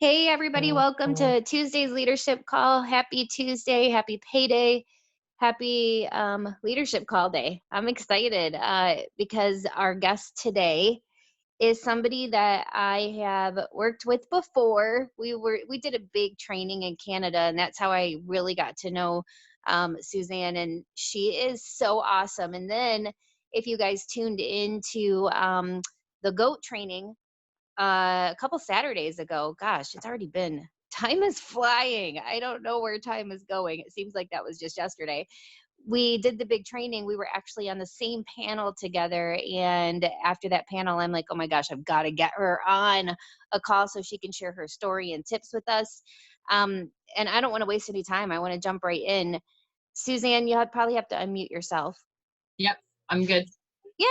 Hey, everybody, welcome to Tuesday's Leadership Call. Happy Tuesday, happy payday, happy leadership call day. I'm excited because our guest today is somebody that I have worked with before. We did a big training in Canada, and that's how I really got to know Suzanne, and she is so awesome. And then if you guys tuned into the GOAT training a couple Saturdays ago. Gosh, it's already been time is flying. I don't know where time is going. It seems like that was just yesterday. We did the big training. We were actually on the same panel together. And after that panel, I'm like, oh my gosh, I've got to get her on a call so she can share her story and tips with us. And I don't want to waste any time. I want to jump right in. Suzanne, probably have to unmute yourself. Yep, I'm good. Yay!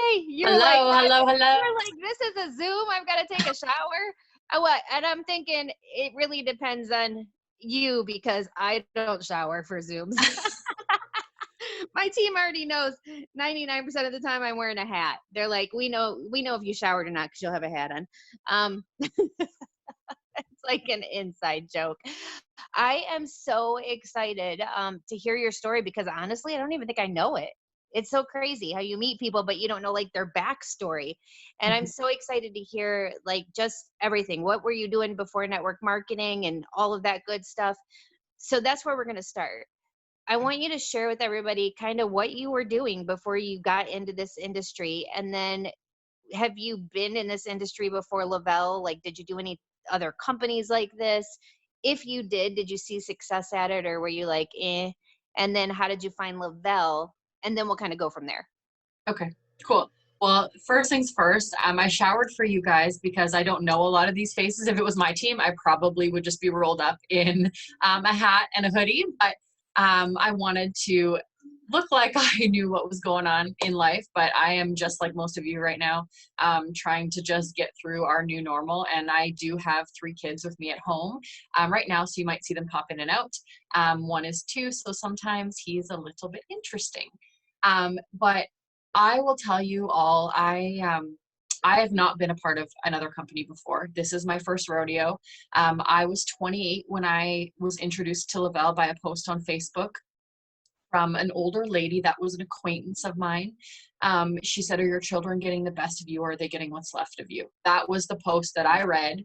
Hello. You're like, this is a Zoom. I've got to take a shower. And I'm thinking it really depends on you because I don't shower for Zooms. My team already knows 99% of the time I'm wearing a hat. They're like, we know if you showered or not because you'll have a hat on. It's like an inside joke. I am so excited to hear your story because honestly, I don't even think I know it. It's so crazy how you meet people, but you don't know like their backstory. And I'm so excited to hear like just everything. What were you doing before network marketing and all of that good stuff? So that's where we're going to start. I want you to share with everybody kind of what you were doing before you got into this industry. And then have you been in this industry before Lavelle? Like, did you do any other companies like this? If you did you see success at it or were you like, eh? And then how did you find Lavelle? And then we'll kind of go from there. Okay, cool. Well, first things first, I showered for you guys because I don't know a lot of these faces. If it was my team, I probably would just be rolled up in a hat and a hoodie. But I wanted to look like I knew what was going on in life. But I am just like most of you right now, trying to just get through our new normal. And I do have 3 kids with me at home right now, so you might see them pop in and out. One is 2, so sometimes he's a little bit interesting. But I will tell you all, I have not been a part of another company before. This is my first rodeo. I was 28 when I was introduced to Lavelle by a post on Facebook from an older lady that was an acquaintance of mine. She said, are your children getting the best of you or are they getting what's left of you? That was the post that I read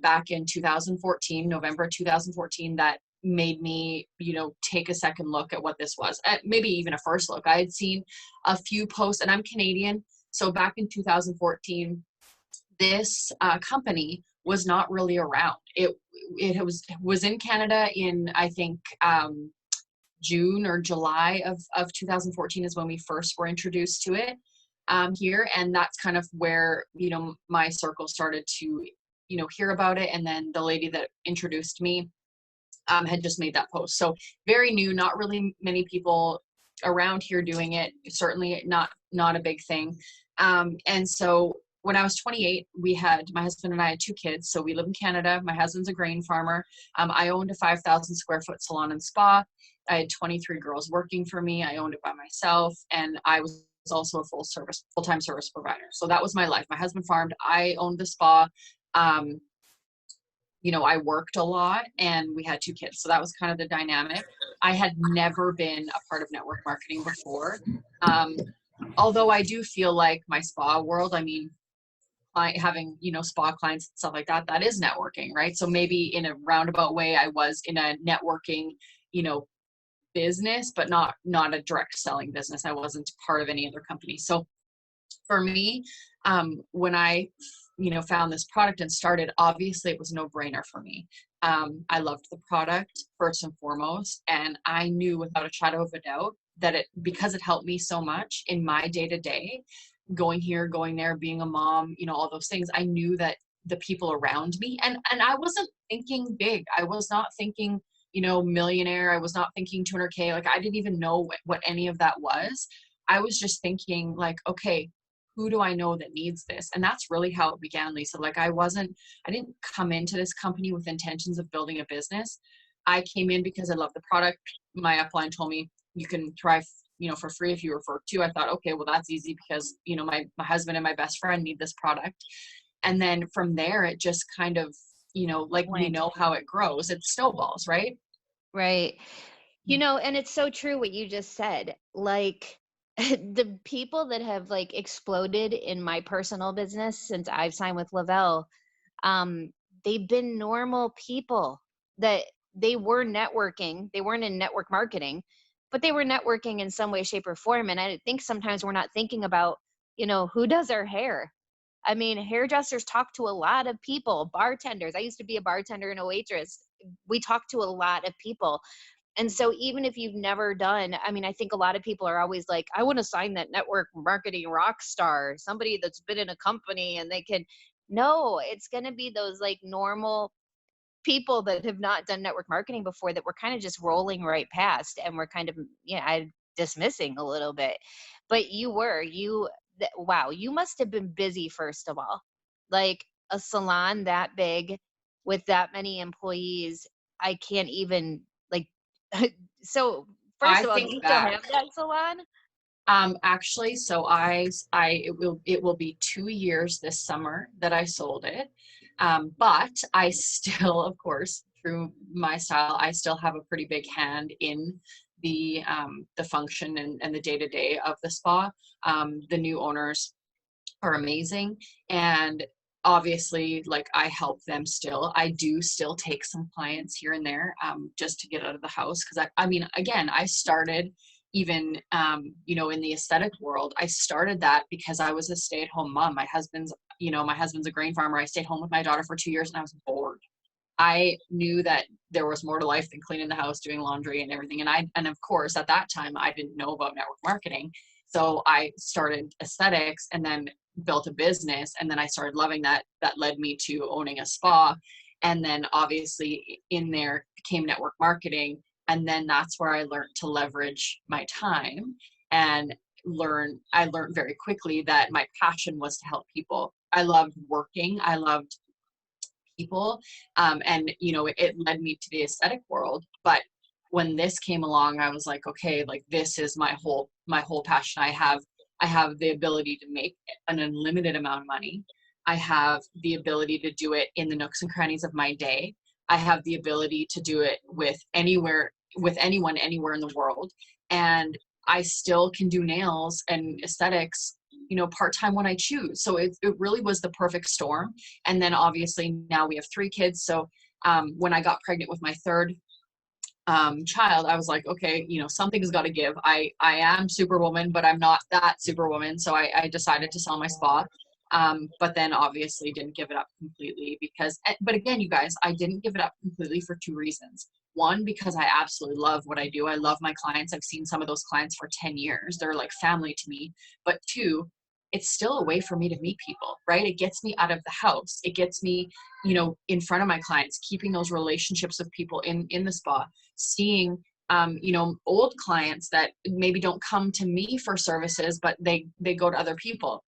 back in 2014, November 2014, that made me, take a second look at what this was. Maybe even a first look. I had seen a few posts, and I'm Canadian. So back in 2014, this company was not really around. It was in Canada in, I think, June or July of 2014 is when we first were introduced to it here. And that's kind of where, my circle started to, hear about it. And then the lady that introduced me had just made that post. So very new, not really many people around here doing it. Certainly not a big thing. And so when I was 28, my husband and I had 2 kids. So we live in Canada. My husband's a grain farmer. I owned a 5,000 square foot salon and spa. I had 23 girls working for me. I owned it by myself. And I was also a full-time service provider. So that was my life. My husband farmed. I owned the spa. I worked a lot and we had 2 kids. So that was kind of the dynamic. I had never been a part of network marketing before. Although I do feel like my spa world, having, spa clients and stuff like that, that is networking, right? So maybe in a roundabout way, I was in a networking, business, but not a direct selling business. I wasn't part of any other company. So for me, when I found this product and started, obviously it was a no-brainer for me. I loved the product first and foremost, and I knew without a shadow of a doubt that because it helped me so much in my day-to-day, going here, going there, being a mom, all those things, I knew that the people around me, and I wasn't thinking big. I was not thinking, millionaire. I was not thinking 200K. Like, I didn't even know what any of that was. I was just thinking like, okay, who do I know that needs this? And that's really how it began, Lisa. Like, I didn't come into this company with intentions of building a business. I came in because I love the product. My upline told me you can try, for free if you refer to. I thought, okay, well, that's easy because, my husband and my best friend need this product. And then from there, it just kind of, like we Went. know how it grows, it snowballs, right? Right. And it's so true what you just said. Like the people that have like exploded in my personal business since I've signed with Lavelle, um, they've been normal people that they were networking. They weren't in network marketing, but they were networking in some way, shape, or form. And I think sometimes we're not thinking about, who does our hair. I mean, hairdressers talk to a lot of people, bartenders. I used to be a bartender and a waitress. We talk to a lot of people. And so even if you've never done, I mean, I think a lot of people are always like, I want to sign that network marketing rock star, somebody that's been in a company and they can, no, it's going to be those like normal people that have not done network marketing before that we're kind of just rolling right past and we're kind of, I dismissing a little bit. But wow, you must have been busy, first of all. Like a salon that big with that many employees, I can't even like so first I of all, do think you still back. have that salon? Actually, so it will be 2 years this summer that I sold it. But I still, of course, through my style, I still have a pretty big hand in the function and the day to day of the spa. The new owners are amazing, and obviously, like, I help them still. I do still take some clients here and there, just to get out of the house, because I mean, again, I started even, in the aesthetic world. I started that because I was a stay-at-home mom. My husband's a grain farmer. I stayed home with my daughter for 2 years and I was bored. I knew that there was more to life than cleaning the house, doing laundry and everything. And of course, at that time, I didn't know about network marketing. So I started aesthetics and then built a business. And then I started loving that. That led me to owning a spa. And then obviously in there became network marketing. And then that's where I learned to leverage my time and I learned very quickly that my passion was to help people. I loved working. I loved people. And it led me to the aesthetic world. But when this came along, I was like, okay, like, this is my whole passion. I have the ability to make an unlimited amount of money. I have the ability to do it in the nooks and crannies of my day. I have the ability to do it with anyone anywhere in the world. And I still can do nails and aesthetics, part-time when I choose. So it really was the perfect storm. And then obviously now we have 3 kids. So when I got pregnant with my third child, I was like, okay, something's got to give. I am Superwoman, but I'm not that Superwoman. So I decided to sell my spa. But then obviously didn't give it up completely but again, you guys, I didn't give it up completely for 2 reasons. One, because I absolutely love what I do. I love my clients. I've seen some of those clients for 10 years. They're like family to me. But two, it's still a way for me to meet people, right? It gets me out of the house. It gets me, in front of my clients, keeping those relationships with people in the spa, seeing, old clients that maybe don't come to me for services, but they go to other people.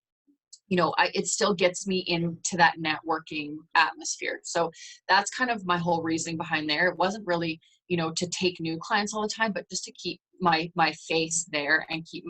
It still gets me into that networking atmosphere. So that's kind of my whole reasoning behind there. It wasn't really, to take new clients all the time, but just to keep my face there and keep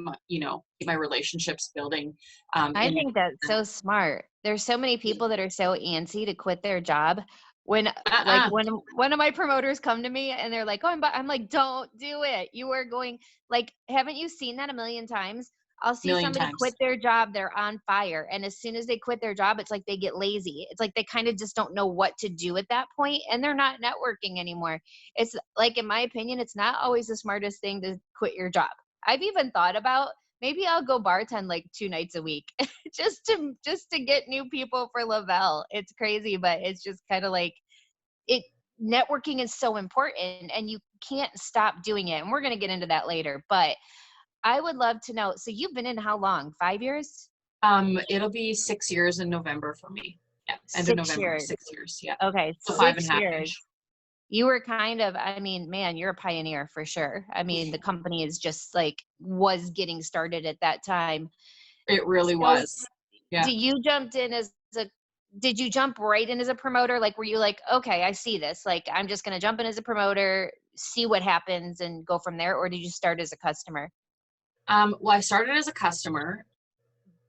my relationships building. I In think that's so smart. There's so many people that are so antsy to quit their job. When like uh-uh, when one of my promoters come to me and they're like, "Oh, I'm like, don't do it. You are going like, haven't you seen that a million times? I'll see million somebody quit times. their job, they're on fire, and as soon as they quit their job, it's like they get lazy. It's like they kind of just don't know what to do at that point, and they're not networking anymore. It's like, in my opinion, it's not always the smartest thing to quit your job. I've even thought about maybe I'll go bartend like 2 nights a week just to get new people for Lavelle. It's crazy, but it's just kind of like it networking is so important and you can't stop doing it. And we're going to get into that later, but I would love to know. So you've been in how long? 5 years? It'll be 6 years in November for me. Yeah, end of 6 November, years. 6 years. Yeah, Okay, so five and 6 a half years. ish. You were kind of, I mean, man, you're a pioneer for sure. I mean, the company is just like was getting started at that time. It really So was. Yeah. do you jumped in as a did you jump right in as a promoter? Like, were you like, okay, I see this. Like, I'm just going to jump in as a promoter, see what happens and go from there? Or did you start as a customer? Well, I started as a customer,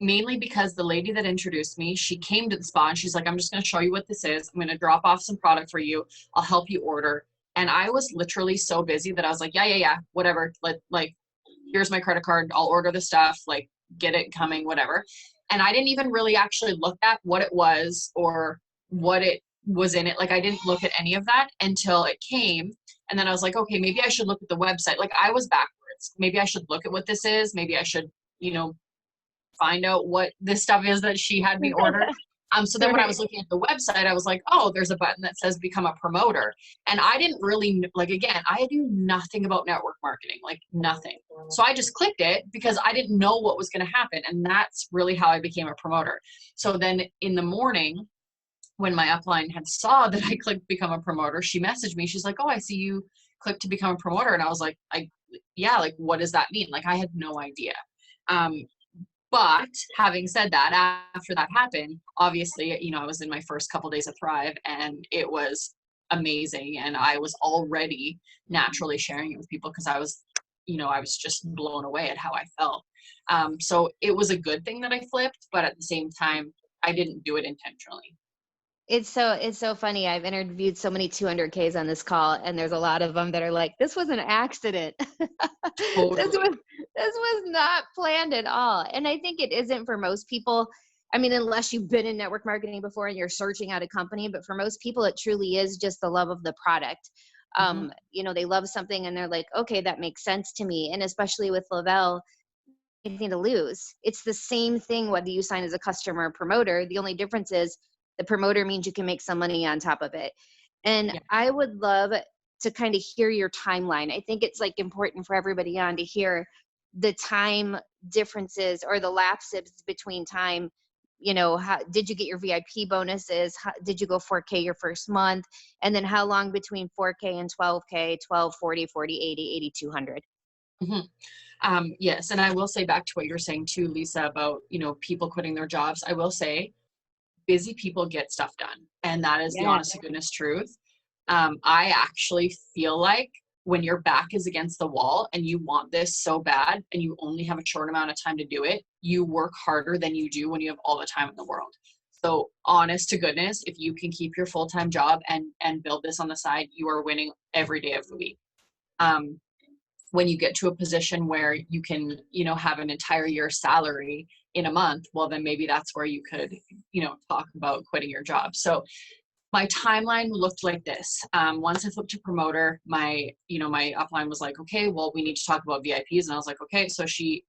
mainly because the lady that introduced me, she came to the spa and she's like, I'm just going to show you what this is. I'm going to drop off some product for you. I'll help you order. And I was literally so busy that I was like, yeah, whatever. Like, here's my credit card. I'll order the stuff, like get it coming, whatever. And I didn't even really actually look at what it was or what it was in it. Like I didn't look at any of that until it came. And then I was like, okay, maybe I should look at the website. Like I was backwards. Maybe I should look at what this is. Maybe I should, find out what this stuff is that she had me order. So then when I was looking at the website, I was like, oh, there's a button that says become a promoter. And I didn't really, like, again, I knew nothing about network marketing, like nothing. So I just clicked it because I didn't know what was going to happen. And that's really how I became a promoter. So then in the morning, when my upline had saw that I clicked become a promoter, she messaged me. She's like, oh, I see you clicked to become a promoter. And I was like, yeah, like, what does that mean? Like, I had no idea. But having said that, after that happened, obviously, I was in my first couple days of Thrive and it was amazing. And I was already naturally sharing it with people because I was just blown away at how I felt. So it was a good thing that I flipped, but at the same time, I didn't do it intentionally. It's so funny. I've interviewed so many 200Ks on this call, and there's a lot of them that are like, "This was an accident. Totally. This was not planned at all." And I think it isn't for most people. I mean, unless you've been in network marketing before and you're searching out a company, but for most people, it truly is just the love of the product. Mm-hmm. They love something and they're like, "Okay, that makes sense to me." And especially with Lavelle, anything to lose. It's the same thing whether you sign as a customer or promoter. The only difference is the promoter means you can make some money on top of it. And Yeah. I would love to kind of hear your timeline. I think it's like important for everybody on to hear the time differences or the lapses between time. How did you get your VIP bonuses? How, did you go 4K your first month? And then how long between 4K and 12K, 12, 40, 40, 80, 8200? Yes. And I will say back to what you're saying too, Lisa, about, people quitting their jobs. I will say busy people get stuff done. And that is the Yeah. honest to goodness truth. I actually feel like when your back is against the wall and you want this so bad and you only have a short amount of time to do it, you work harder than you do when you have all the time in the world. So honest to goodness, if you can keep your full-time job and build this on the side, you are winning every day of the week. When you get to a position where you can, have an entire year's salary in a month, well, then maybe that's where you could, talk about quitting your job. So my timeline looked like this. Once I flipped to promoter, my upline was like, okay, well, we need to talk about VIPs. And I was like, okay. So she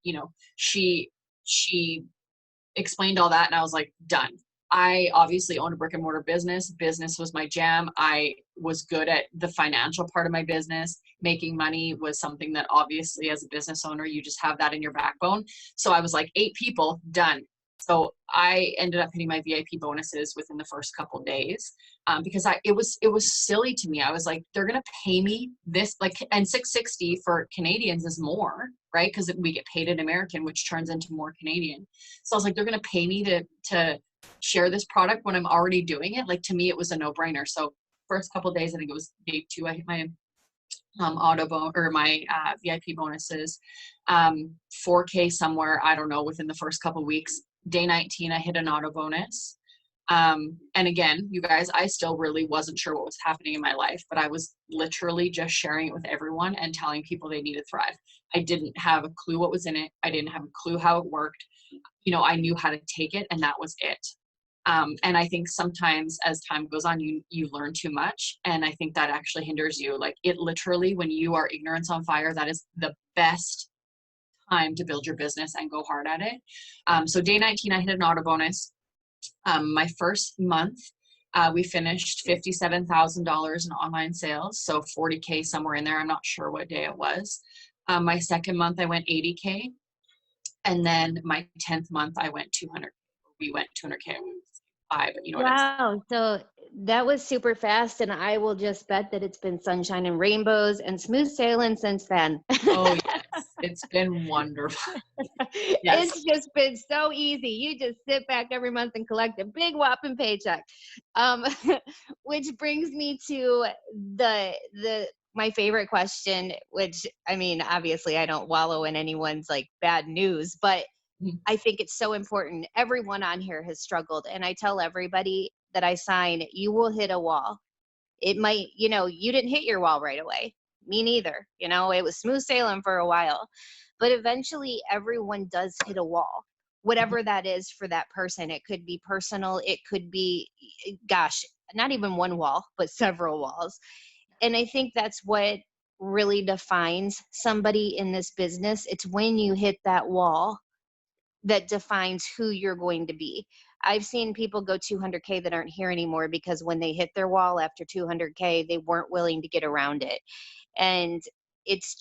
explained all that and I was like, done. I obviously owned a brick and mortar business. Business was my jam. I was good at the financial part of my business. Making money was something that obviously as a business owner, you just have that in your backbone. So I was like, 8 people, done. So I ended up hitting my VIP bonuses within the first couple of days because it was silly to me. I was like, they're going to pay me this, like, and $660 for Canadians is more, right? Because we get paid in American, which turns into more Canadian. So I was like, they're going to pay me to share this product when I'm already doing it. Like, to me, it was a no brainer. So first couple of days, I think it was day 2, I hit my my VIP bonuses, 4K somewhere, I don't know, within the first couple of weeks. Day 19, I hit an auto bonus. And again, you guys, I still really wasn't sure what was happening in my life, but I was literally just sharing it with everyone and telling people they needed Thrive. I didn't have a clue what was in it. I didn't have a clue how it worked. I knew how to take it and that was it. And I think sometimes as time goes on, you learn too much. And I think that actually hinders you. Like, it literally, when you are ignorance on fire, that is the best time to build your business and go hard at it. So day 19, I hit an auto bonus. My first month, we finished $57,000 in online sales. So 40K somewhere in there. I'm not sure what day it was. My second month, I went 80K. And then my 10th month, I went 200. We went 200K. But you know what I'm saying. Wow. So that was super fast. And I will just bet that it's been sunshine and rainbows and smooth sailing since then. Oh, yes. It's been wonderful. Yes. It's just been so easy. You just sit back every month and collect a big whopping paycheck. Which brings me to my favorite question, which, I mean, obviously I don't wallow in anyone's like bad news, but Mhm. I think it's so important. Everyone on here has struggled. And I tell everybody that I sign, you will hit a wall. It might, you didn't hit your wall right away. Me neither. It was smooth sailing for a while. But eventually, everyone does hit a wall, whatever that is for that person. It could be personal, it could be, gosh, not even one wall, but several walls. And I think that's what really defines somebody in this business. It's when you hit that wall that defines who you're going to be. I've seen people go 200K that aren't here anymore because when they hit their wall after 200K, they weren't willing to get around it. And it's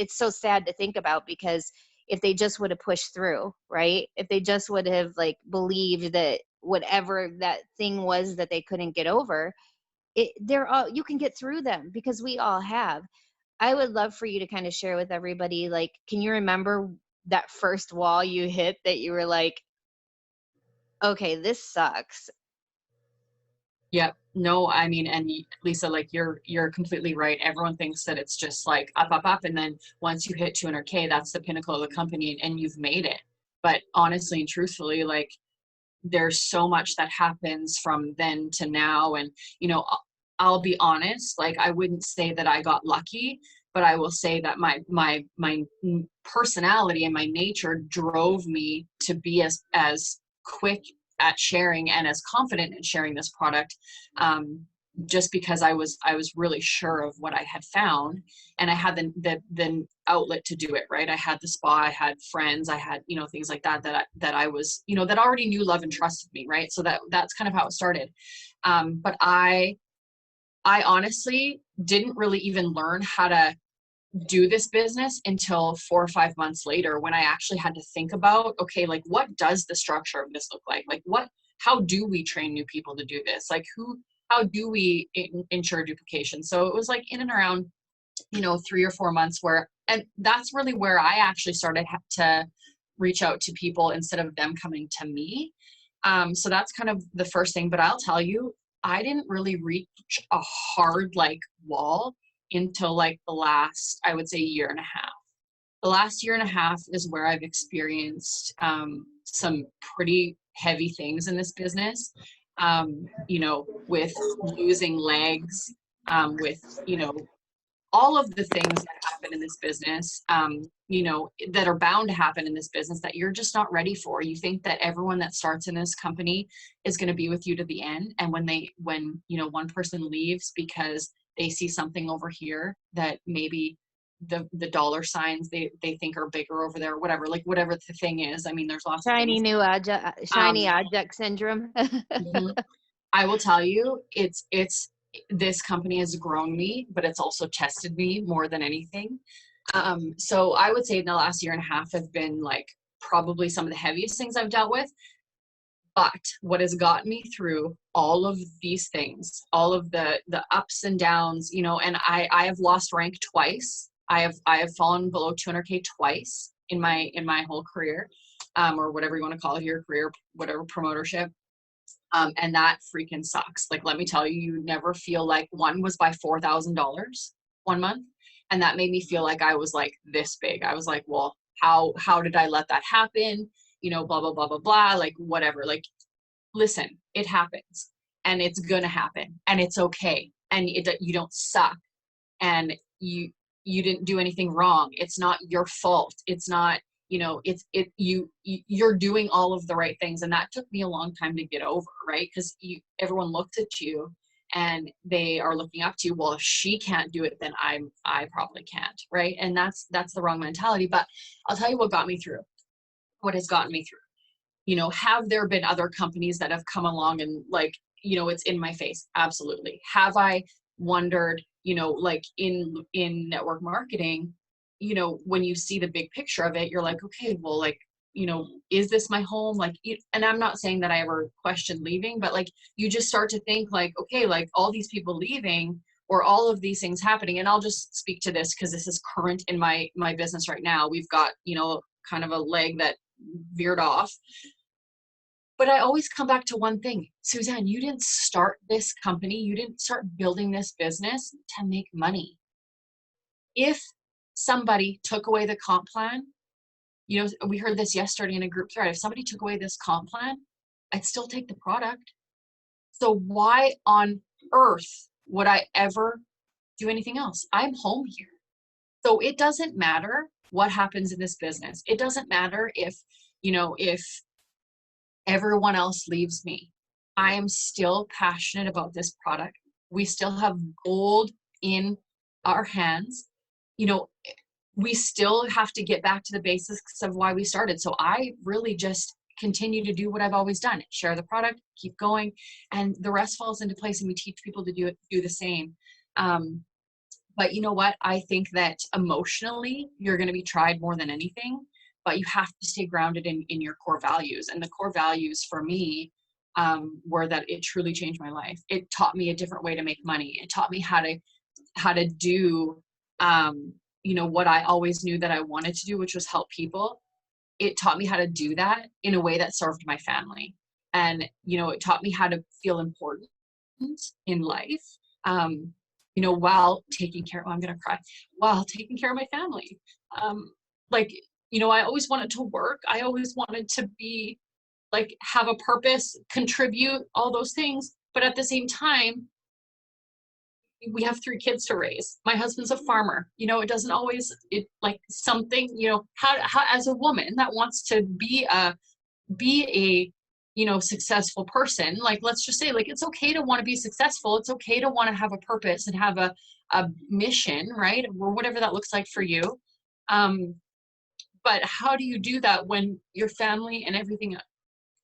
so sad to think about, because if they just would have pushed through, right? If they just would have like believed that whatever that thing was that they couldn't get over, they're all, you can get through them, because we all have. I would love for you to kind of share with everybody, like, can you remember that first wall you hit that you were like, okay, this sucks? Yep. No, I mean, and Lisa, like you're completely right. Everyone thinks that it's just like up, up, up, and then once you hit 200K, that's the pinnacle of the company, and you've made it. But honestly and truthfully, like there's so much that happens from then to now, and I'll be honest, like I wouldn't say that I got lucky, but I will say that my personality and my nature drove me to be as quick at sharing and as confident in sharing this product, just because I was really sure of what I had found, and I had the outlet to do it, right? I had the spa, I had friends, I had things like that I was that already knew, love, and trusted me, right? So that's kind of how it started. But I honestly didn't really even learn how to do this business until 4 or 5 months later, when I actually had to think about, okay, like what does the structure of this look like? Like how do we train new people to do this? Like how do we ensure duplication? So it was like in and around, 3 or 4 months and that's really where I actually started to reach out to people instead of them coming to me. So that's kind of the first thing, but I'll tell you, I didn't really reach a hard like wall until like the last, I would say, year and a half. The last year and a half is where I've experienced some pretty heavy things in this business, with losing legs, with, all of the things that happen in this business, that are bound to happen in this business that you're just not ready for. You think that everyone that starts in this company is going to be with you to the end. And when one person leaves because they see something over here that maybe the dollar signs they think are bigger over there, whatever, like whatever the thing is. I mean, there's lots of Shiny things. new object, shiny Um, object syndrome. mhm. I will tell you, it's this company has grown me, but it's also tested me more than anything. So I would say in the last year and a half have been like probably some of the heaviest things I've dealt with. But what has gotten me through all of these things, all of the ups and downs, and I have lost rank twice. I have fallen below 200K twice in my whole career, or whatever you want to call it, your career, whatever, promotership. And that freaking sucks. Like, let me tell you, you never feel like one was by $4,000 one month. And that made me feel like I was like this big. I was like, well, how did I let that happen? Blah, blah, blah, blah, blah, like whatever. Like, listen, it happens and it's going to happen and it's okay. And you don't suck and you didn't do anything wrong. It's not your fault. It's not, you're doing all of the right things. And that took me a long time to get over, right? Because everyone looked at you and they are looking up to you. Well, if she can't do it, then I probably can't, right? And that's the wrong mentality. But I'll tell you what got me through, what has gotten me through. Have there been other companies that have come along and like, it's in my face? Absolutely. Have I wondered, like in network marketing, when you see the big picture of it, you're like, okay, well, like, is this my home? Like, and I'm not saying that I ever questioned leaving, but like, you just start to think like, okay, like all these people leaving or all of these things happening. And I'll just speak to this because this is current in my business right now. We've got, kind of a leg that veered off. But I always come back to one thing. Suzanne, you didn't start this company. You didn't start building this business to make money. If somebody took away the comp plan, You know, we heard this yesterday in a group thread. If somebody took away this comp plan, I'd still take the product. So why on earth would I ever do anything else? I'm home here. So it doesn't matter what happens in this business. It doesn't matter if, if everyone else leaves me. I am still passionate about this product. We still have gold in our hands. We still have to get back to the basics of why we started. So I really just continue to do what I've always done: share the product, keep going, and the rest falls into place, and we teach people to do the same. But you know what? I think that emotionally, you're going to be tried more than anything, but you have to stay grounded in your core values. And the core values for me were that it truly changed my life. It taught me a different way to make money. It taught me how to do, what I always knew that I wanted to do, which was help people. It taught me how to do that in a way that served my family. And, it taught me how to feel important in life. While taking care, I'm going to cry, while taking care of my family. I always wanted to work. I always wanted to be have a purpose, contribute, all those things. But at the same time, we have 3 kids to raise. My husband's a farmer. It doesn't always, something, how as a woman that wants to be a successful person, let's just say, it's okay to want to be successful. It's okay to want to have a purpose and have a mission, right? Or whatever that looks like for you. But how do you do that when your family and everything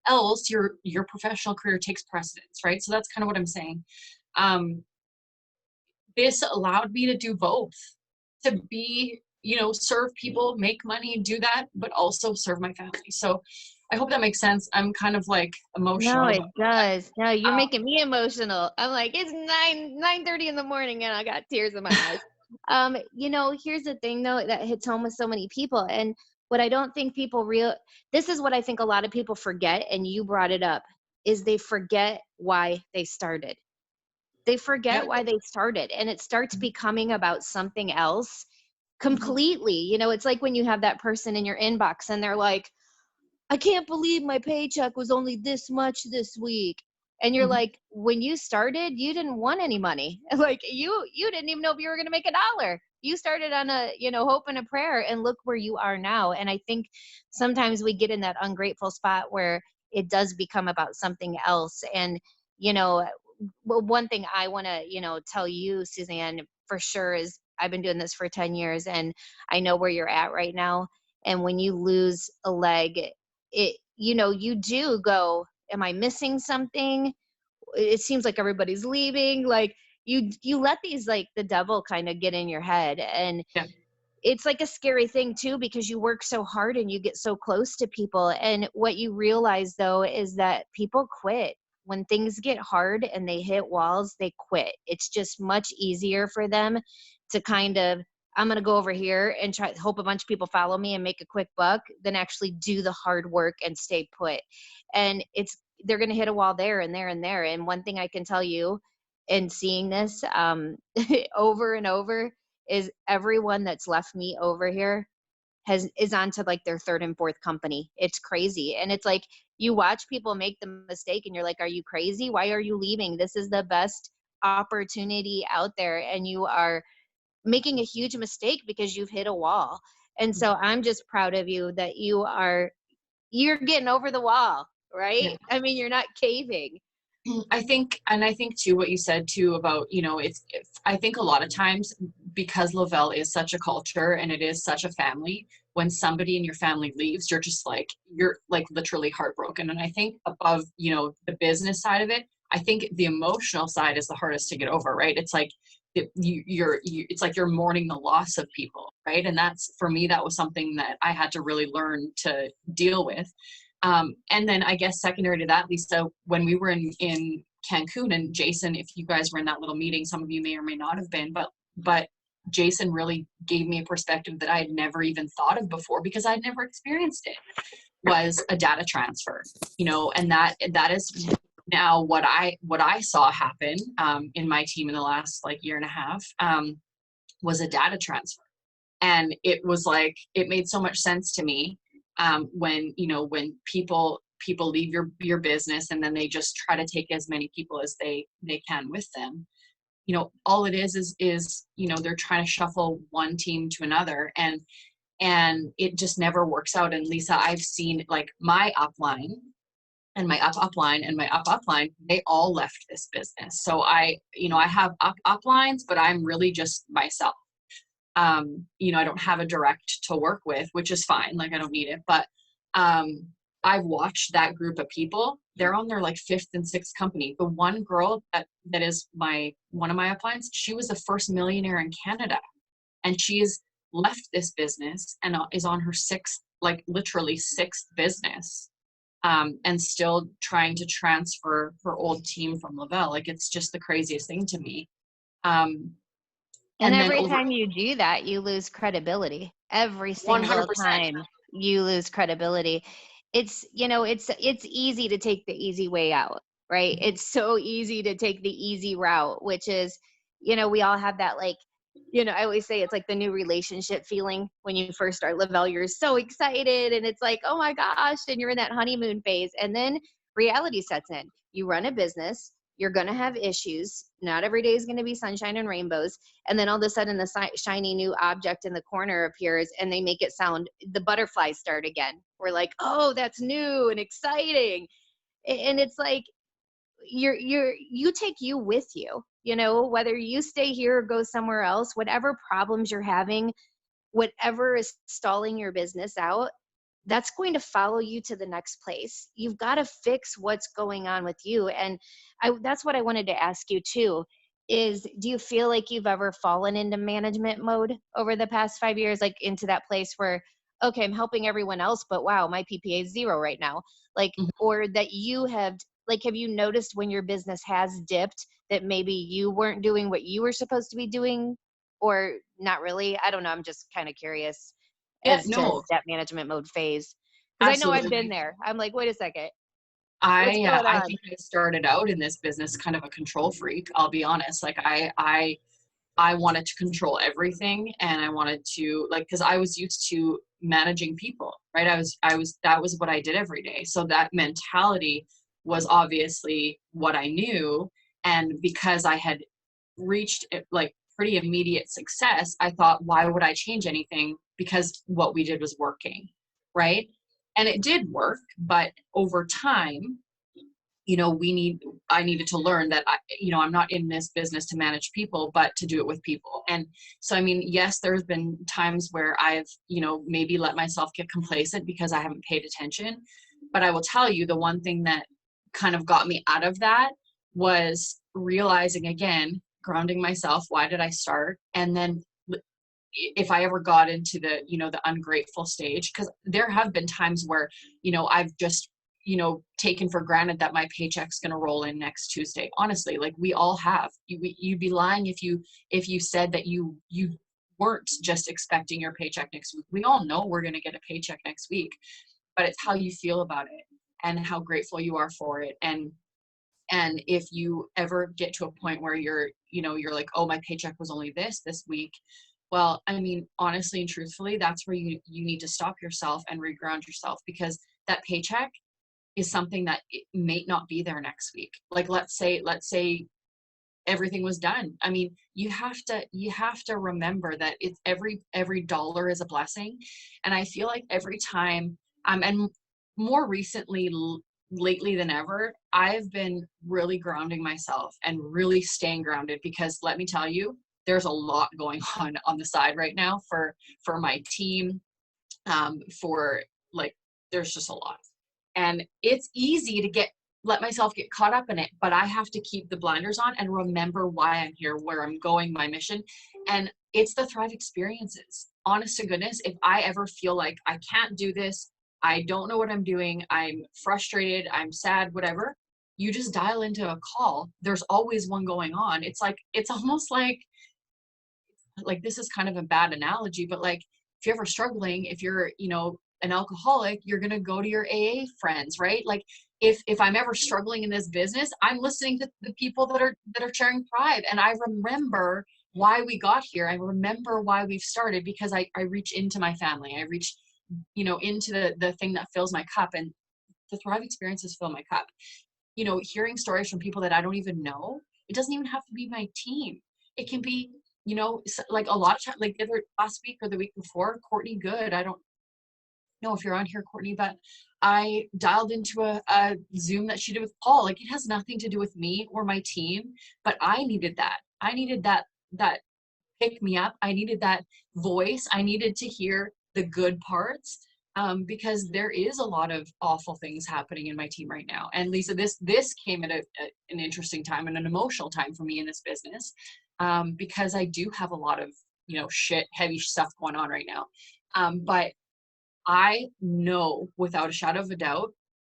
else, your professional career takes precedence, right? So that's kind of what I'm saying. This allowed me to do both, to be, serve people, make money, do that, but also serve my family. So I hope that makes sense. I'm kind of emotional. No, it does. No, you're making me emotional. I'm like, it's 9:30 in the morning and I got tears in my eyes. Here's the thing though that hits home with so many people. And what I don't think this is what I think a lot of people forget, and you brought it up, is they forget why they started. They forget why they started, and it starts becoming about something else completely. It's like when you have that person in your inbox and they're like, I can't believe my paycheck was only this much this week. And you're like, when you started, you didn't want any money. Like you didn't even know if you were going to make $1. You started on a, hope and a prayer, and look where you are now. And I think sometimes we get in that ungrateful spot where it does become about something else. And, one thing I want to, tell you, Suzanne, for sure is I've been doing this for 10 years and I know where you're at right now. And when you lose a leg, you do go, am I missing something? It seems like everybody's leaving. Like you let these, the devil kind of get in your head. And it's like a scary thing too, because you work so hard and you get so close to people. And what you realize though, is that people quit. When things get hard and they hit walls, they quit. It's just much easier for them to kind of, I'm going to go over here and try hope a bunch of people follow me and make a quick buck than actually do the hard work and stay put. And they're going to hit a wall there and there and there. And one thing I can tell you in seeing this over and over is everyone that's left me over here is on to their 3rd and 4th company. It's crazy. And it's like, you watch people make the mistake and you're like, are you crazy? Why are you leaving? This is the best opportunity out there. And you are making a huge mistake because you've hit a wall. And so I'm just proud of you that you're getting over the wall, right? Yeah. I mean, you're not caving. I think too, what you said too about, I think a lot of times, because Lavelle is such a culture and it is such a family, when somebody in your family leaves, you're literally heartbroken. And I think above, the business side of it, I think the emotional side is the hardest to get over, right? It's like, it's like you're mourning the loss of people, right? And that's, for me, that was something that I had to really learn to deal with. And then I guess secondary to that, Lisa, when we were in Cancun, and Jason, if you guys were in that little meeting, some of you may or may not have been, but Jason really gave me a perspective that I had never even thought of before, because I'd never experienced it, was a data transfer, and that is now what I saw happen in my team in the last year and a half was a data transfer. And it was it made so much sense to me. when, when people leave your business and then they just try to take as many people as they can with them. All it is, they're trying to shuffle one team to another, and it just never works out. And Lisa, I've seen like my upline and my upline and my upline, they all left this business. So I have uplines, but I'm really just myself. I don't have a direct to work with, which is fine. Like, I don't need it, but I've watched that group of people. They're on their like fifth and sixth company. The one girl that is one of my uplines, she was the first millionaire in Canada, and she's left this business and is on her sixth, like literally sixth business, and still trying to transfer her old team from Lavelle. Like, it's just the craziest thing to me. And every time you do that, you lose credibility. Every single 100%. time you lose credibility. It's, it's easy to take the easy way out, right? It's so easy to take the easy route, which is, we all have that, like, I always say it's like the new relationship feeling when you first start Lavelle. You're so excited and it's like, oh my gosh, and you're in that honeymoon phase. And then reality sets in. You run a business. You're going to have issues. Not every day is going to be sunshine and rainbows. And then all of a sudden the shiny new object in the corner appears and they make it sound, the butterflies start again. We're like, oh, that's new and exciting. And it's like, you take you with you, whether you stay here or go somewhere else, whatever problems you're having, whatever is stalling your business out, that's going to follow you to the next place. You've got to fix what's going on with you. And that's what I wanted to ask you too, is do you feel like you've ever fallen into management mode over the past 5 years, like into that place where, okay, I'm helping everyone else, but wow, my PPA is 0 right now. Like, or that you have you noticed when your business has dipped that maybe you weren't doing what you were supposed to be doing, or not really? I don't know. I'm just kind of curious as to that management mode phase. Because I know I've been there. I'm like, wait a second. What's going on? I think I started out in this business kind of a control freak. I'll be honest. Like, I wanted to control everything, and I wanted to, like, because I was used to managing people, right? That was what I did every day. So that mentality was obviously what I knew. And because I had reached like pretty immediate success, I thought, why would I change anything? Because what we did was working, right? And it did work, but over time, I needed to learn that I'm not in this business to manage people, but to do it with people. And so, I mean, yes, there's been times where I've, maybe let myself get complacent because I haven't paid attention. But I will tell you, the one thing that kind of got me out of that was realizing, again, grounding myself. Why did I start? And then if I ever got into the, the ungrateful stage, because there have been times where, I've just, taken for granted that my paycheck's going to roll in next Tuesday. Honestly, like, we all have. You'd be lying if you said that you weren't just expecting your paycheck next week. We all know we're going to get a paycheck next week, but it's how you feel about it and how grateful you are for it. And if you ever get to a point where you're like, oh, my paycheck was only this week. Well, I mean, honestly and truthfully, that's where you need to stop yourself and reground yourself, because that paycheck is something that it may not be there next week. Like, let's say everything was done. I mean, you have to remember that it's every dollar is a blessing. And I feel like every time, and more recently, lately than ever, I've been really grounding myself and really staying grounded, because let me tell you, there's a lot going on the side right now for my team, for, like, there's just a lot. And it's easy to let myself get caught up in it, but I have to keep the blinders on and remember why I'm here, where I'm going, my mission. And it's the Thrive experiences. Honest to goodness, if I ever feel like I can't do this, I don't know what I'm doing, I'm frustrated, I'm sad, whatever, you just dial into a call. There's always one going on. It's almost like this is kind of a bad analogy, but like, if you're ever struggling, if you're, an alcoholic, you're going to go to your AA friends, right? Like, if I'm ever struggling in this business, I'm listening to the people that are sharing Thrive. And I remember why we got here. I remember why we've started, because I reach into my family. I reach into the thing that fills my cup, and the Thrive experiences fill my cup. Hearing stories from people that I don't even know. It doesn't even have to be my team. It can be, like a lot of times, like last week or the week before, Courtney Good. I don't know if you're on here, Courtney, but I dialed into a Zoom that she did with Paul. Like, it has nothing to do with me or my team, but I needed that. I needed that pick me up. I needed that voice. I needed to hear the good parts, because there is a lot of awful things happening in my team right now. And Lisa, this came at an interesting time and an emotional time for me in this business, because I do have a lot of heavy stuff going on right now. But I know without a shadow of a doubt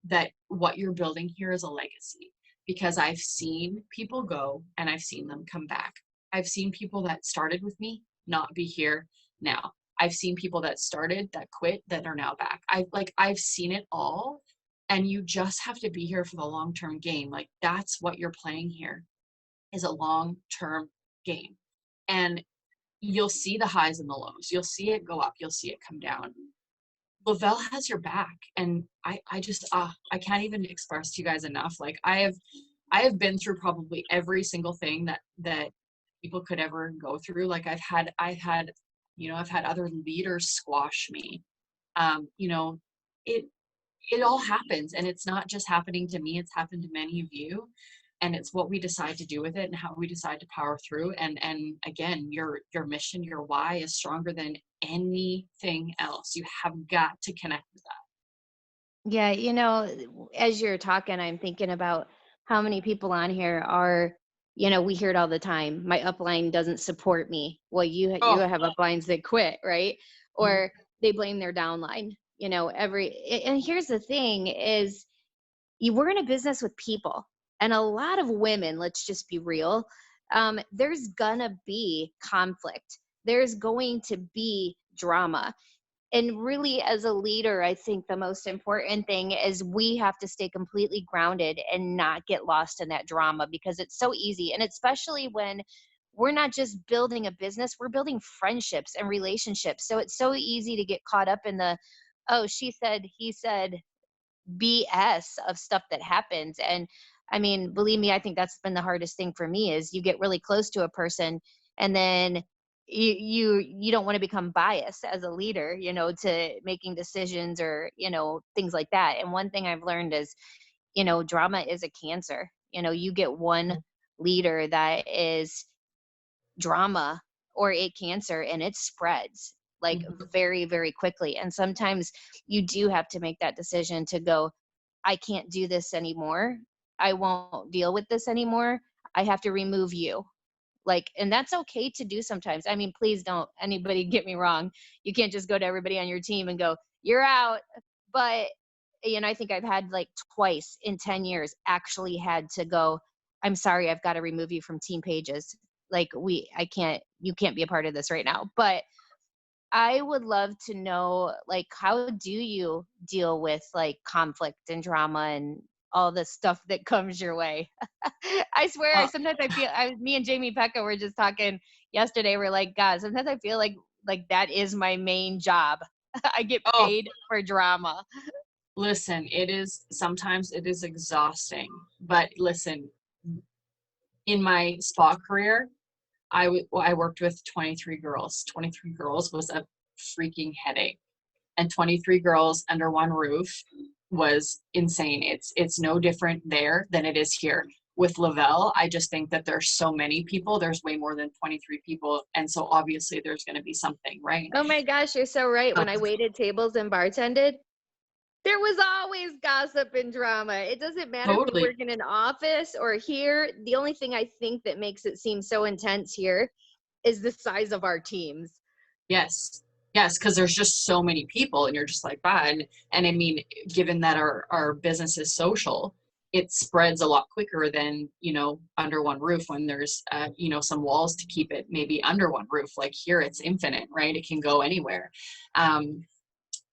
that what you're building here is a legacy, because I've seen people go and I've seen them come back. I've seen people that started with me not be here now. I've seen people that started, that quit, that are now back. I've seen it all, and you just have to be here for the long-term game. Like, that's what you're playing here, is a long-term game. And you'll see the highs and the lows. You'll see it go up. You'll see it come down. Lavelle has your back, and I just I can't even express to you guys enough. Like, I have been through probably every single thing that people could ever go through. Like, I've had other leaders squash me. It all happens, and it's not just happening to me, it's happened to many of you. And it's what we decide to do with it and how we decide to power through. And again, your mission, your why is stronger than anything else. You have got to connect with that. Yeah, as you're talking, I'm thinking about how many people on here are, we hear it all the time. My upline doesn't support me. Well, you have uplines that quit, right? Or they blame their downline. And here's the thing is, we're in a business with people, and a lot of women, let's just be real, there's gonna be conflict. There's going to be drama. And really, as a leader, I think the most important thing is we have to stay completely grounded and not get lost in that drama, because it's so easy. And especially when we're not just building a business, we're building friendships and relationships. So it's so easy to get caught up in the, oh, she said, he said, BS of stuff that happens. And I mean, believe me, I think that's been the hardest thing for me, is you get really close to a person, and then you don't want to become biased as a leader, to making decisions or, things like that. And one thing I've learned is, drama is a cancer. You get one leader that is drama or a cancer, and it spreads like very, very quickly. And sometimes you do have to make that decision to go, I can't do this anymore. I won't deal with this anymore. I have to remove you. Like, and that's okay to do sometimes. I mean, please don't anybody get me wrong. You can't just go to everybody on your team and go, you're out. But, I think I've had like twice in 10 years actually had to go, I'm sorry, I've got to remove you from team pages. Like, you can't be a part of this right now. But I would love to know, like, how do you deal with like conflict and drama and all the stuff that comes your way? I swear, sometimes I feel, me and Jamie Pecca were just talking yesterday. We're like, God, sometimes I feel like that is my main job. I get paid for drama. Listen, sometimes it is exhausting, but listen, in my spa career, I worked with 23 girls. 23 girls was a freaking headache, and 23 girls under one roof was insane. It's no different there than it is here. With Lavelle, I just think that there's so many people. There's way more than 23 people, and so obviously there's going to be something, right? Oh my gosh, you're so right. When I waited tables and bartended, there was always gossip and drama. It doesn't matter if you work in an office or here. The only thing I think that makes it seem so intense here is the size of our teams. Yes, because there's just so many people, and you're just like, and I mean, given that our business is social, it spreads a lot quicker than, under one roof, when there's, some walls to keep it maybe under one roof. Like here, it's infinite, right? It can go anywhere.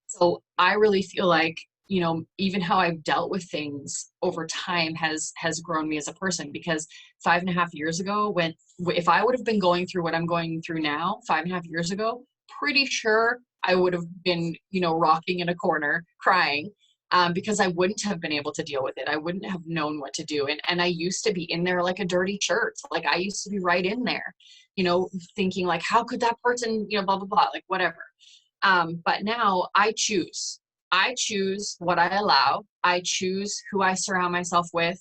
So I really feel like, even how I've dealt with things over time has grown me as a person, because 5.5 years ago, if I would have been going through what I'm going through now, 5.5 years ago, pretty sure I would have been, rocking in a corner crying, because I wouldn't have been able to deal with it. I wouldn't have known what to do. And I used to be in there like a dirty shirt. Like I used to be right in there, thinking like, how could that person, blah, blah, blah, like whatever. But now I choose what I allow. I choose who I surround myself with.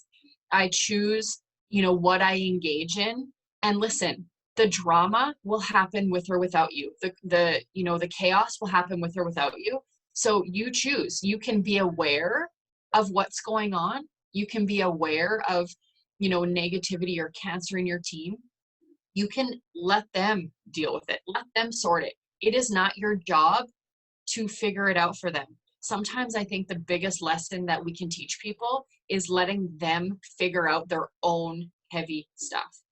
I choose, what I engage in. And listen, the drama will happen with or without you. The chaos will happen with or without you. So you choose. You can be aware of what's going on. You can be aware of, negativity or cancer in your team. You can let them deal with it. Let them sort it. It is not your job to figure it out for them. Sometimes I think the biggest lesson that we can teach people is letting them figure out their own heavy stuff.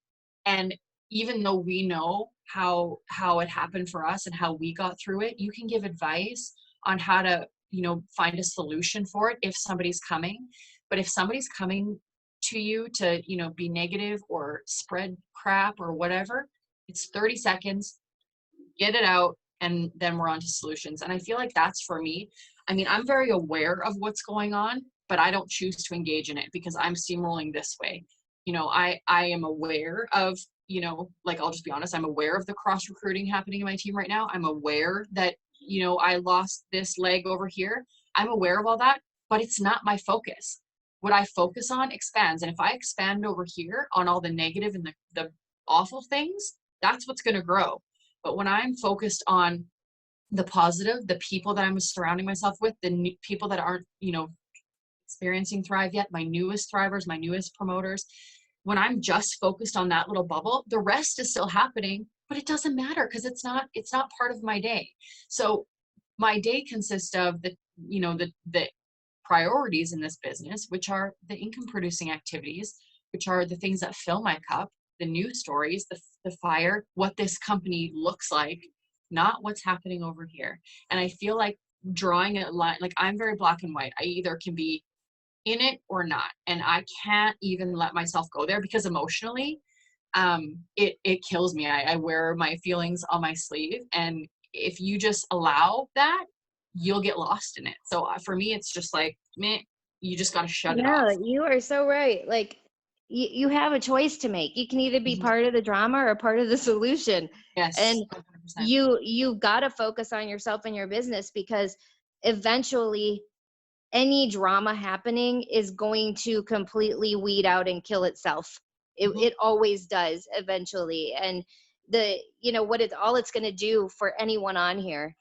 And even though we know how it happened for us and how we got through it, you can give advice on how to, find a solution for it if somebody's coming. But if somebody's coming to you to, be negative or spread crap or whatever, it's 30 seconds, get it out, and then we're on to solutions. And I feel like that's for me. I mean, I'm very aware of what's going on, but I don't choose to engage in it because I'm steamrolling this way. I am aware of, like, I'll just be honest, I'm aware of the cross recruiting happening in my team right now. I'm aware that, I lost this leg over here. I'm aware of all that, but it's not my focus. What I focus on expands. And if I expand over here on all the negative and the awful things, that's what's going to grow. But when I'm focused on the positive, the people that I'm surrounding myself with, the new people that aren't, experiencing Thrive yet, my newest Thrivers, my newest promoters, when I'm just focused on that little bubble, the rest is still happening, but it doesn't matter because it's not part of my day. So my day consists of the priorities in this business, which are the income producing activities, which are the things that fill my cup, the news stories, the fire, what this company looks like, not what's happening over here. And I feel like drawing a line, like I'm very black and white. I either can be in it or not. And I can't even let myself go there because emotionally, it kills me. I wear my feelings on my sleeve. And if you just allow that, you'll get lost in it. So for me, it's just like, meh, you just got to shut it off. Yeah, you are so right. Like you have a choice to make. You can either be part of the drama or part of the solution. Yes. And 100%. you got to focus on yourself and your business because eventually any drama happening is going to completely weed out and kill itself. It always does eventually. And all it's going to do for anyone on here,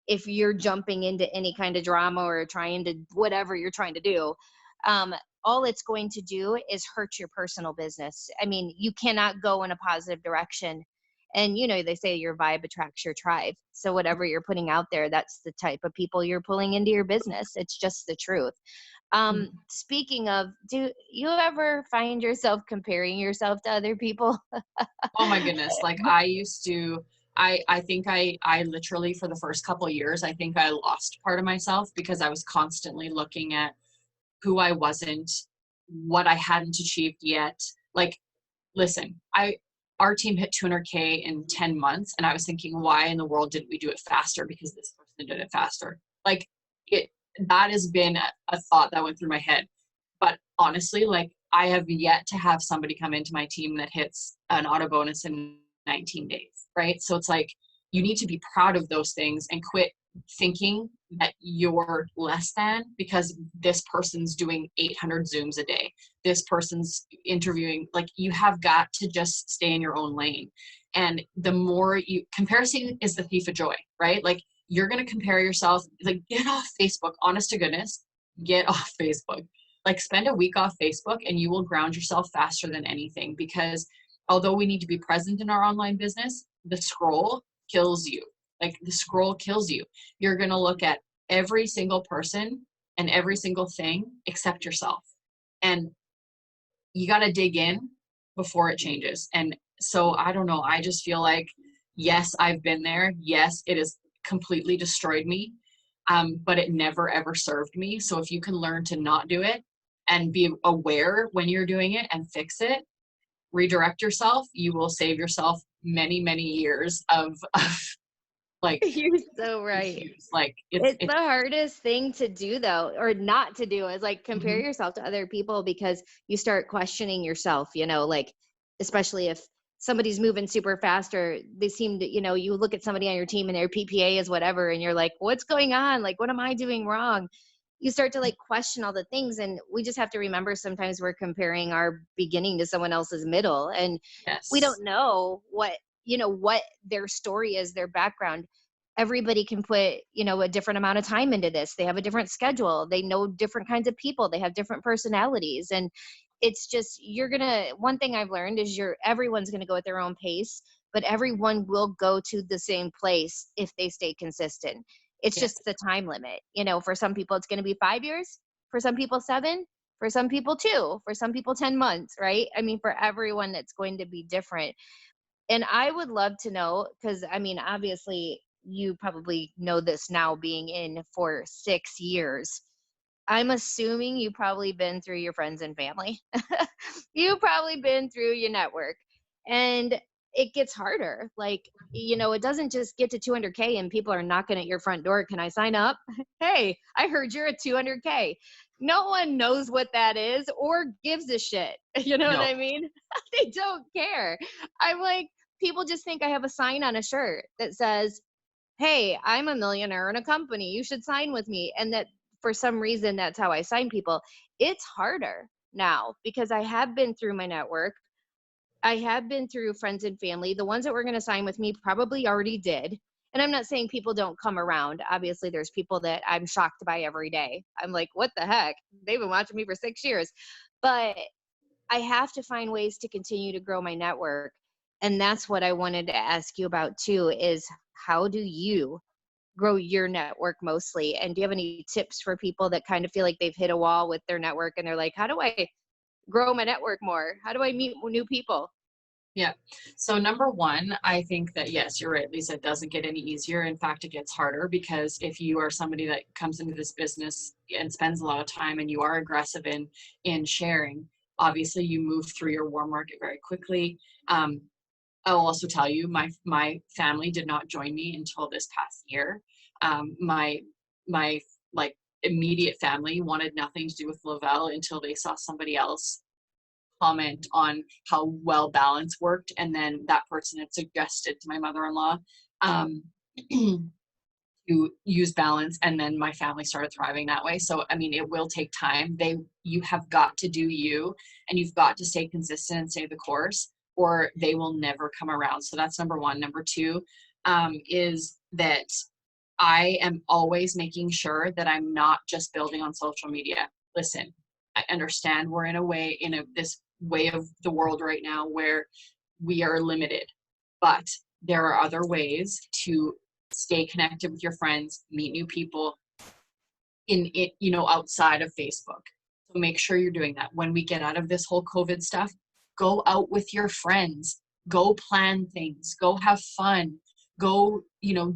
if you're jumping into any kind of drama or trying to whatever you're trying to do, all it's going to do is hurt your personal business. I mean, you cannot go in a positive direction. And they say your vibe attracts your tribe. So whatever you're putting out there, that's the type of people you're pulling into your business. It's just the truth. Speaking of, do you ever find yourself comparing yourself to other people? Oh my goodness. Like I used to, I think I literally for the first couple of years, I think I lost part of myself because I was constantly looking at who I wasn't, what I hadn't achieved yet. Like, listen, our team hit 200K in 10 months. And I was thinking, why in the world didn't we do it faster? Because this person did it faster. Like that has been a thought that went through my head. But honestly, like I have yet to have somebody come into my team that hits an auto bonus in 19 days, right? So it's like, you need to be proud of those things and quit thinking that you're less than because this person's doing 800 Zooms a day. This person's interviewing, like you have got to just stay in your own lane. And the more comparison is the thief of joy, right? Like you're going to compare yourself, like get off Facebook, honest to goodness, get off Facebook. Like spend a week off Facebook and you will ground yourself faster than anything because although we need to be present in our online business, the scroll kills you. Like the scroll kills you. You're going to look at every single person and every single thing except yourself. And you got to dig in before it changes. And so I don't know. I just feel like, yes, I've been there. Yes, it has completely destroyed me. But it never, ever served me. So if you can learn to not do it and be aware when you're doing it and fix it, redirect yourself, you will save yourself many, many years of Like, You're so right. confused. Like It's it's the hardest thing to do though, or not to do, is like compare mhm. yourself to other people, because you start questioning yourself, like especially if somebody's moving super fast, or they seem to, you look at somebody on your team and their PPA is whatever, and you're like, what's going on? Like, what am I doing wrong? You start to like question all the things. And we just have to remember sometimes we're comparing our beginning to someone else's middle. And we Yes. don't know what their story is, their background. Everybody can put a different amount of time into this. They have a different schedule, they know different kinds of people, they have different personalities. And it's just, one thing I've learned is everyone's gonna go at their own pace, but everyone will go to the same place if they stay consistent. It's just Yes. the time limit. For some people it's going to be 5 years, for some people 7, for some people 2, for some people 10 months, right? I mean, for everyone it's going to be different. And I would love to know, because I mean, obviously, you probably know this now, being in for 6 years. I'm assuming you probably been through your friends and family. You probably been through your network. And it gets harder. Like, it doesn't just get to 200K and people are knocking at your front door. Can I sign up? Hey, I heard you're at 200K. No one knows what that is or gives a shit. You know what No. I mean? They don't care. I'm like, people just think I have a sign on a shirt that says, hey, I'm a millionaire in a company, you should sign with me. And that, for some reason, that's how I sign people. It's harder now because I have been through my network. I have been through friends and family. The ones that were going to sign with me probably already did. And I'm not saying people don't come around. Obviously, there's people that I'm shocked by every day. I'm like, what the heck? They've been watching me for 6 years. But I have to find ways to continue to grow my network. And that's what I wanted to ask you about too, is how do you grow your network mostly? And do you have any tips for people that kind of feel like they've hit a wall with their network and they're like, how do I grow my network more? How do I meet new people? Yeah. So number one, I think that yes, you're right, Lisa, it doesn't get any easier. In fact, it gets harder because if you are somebody that comes into this business and spends a lot of time and you are aggressive in sharing, obviously you move through your warm market very quickly. I'll also tell you, my family did not join me until this past year. My like immediate family wanted nothing to do with Lavelle until they saw somebody else comment on how well balance worked, and then that person had suggested to my mother-in-law um, to use balance, and then my family started thriving that way. So I mean, it will take time. You have got to do you, and you've got to stay consistent and stay the course, or they will never come around. So that's number one. Number two is that I am always making sure that I'm not just building on social media. Listen, I understand we're in this way of the world right now where we are limited, but there are other ways to stay connected with your friends, meet new people in it, outside of Facebook. So make sure you're doing that. When we get out of this whole COVID stuff, go out with your friends, go plan things, go have fun, go,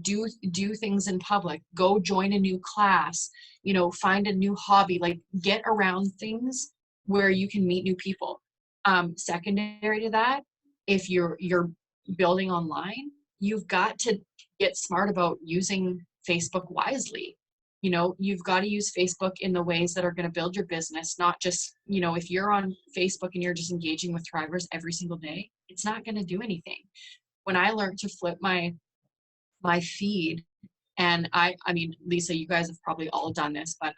do things in public, go join a new class, find a new hobby, like get around things where you can meet new people. Secondary to that, if you're building online, you've got to get smart about using Facebook wisely. You've got to use Facebook in the ways that are going to build your business, not just, if you're on Facebook and you're just engaging with thrivers every single day, it's not going to do anything. When I learned to flip my feed, and I mean, Lisa, you guys have probably all done this, but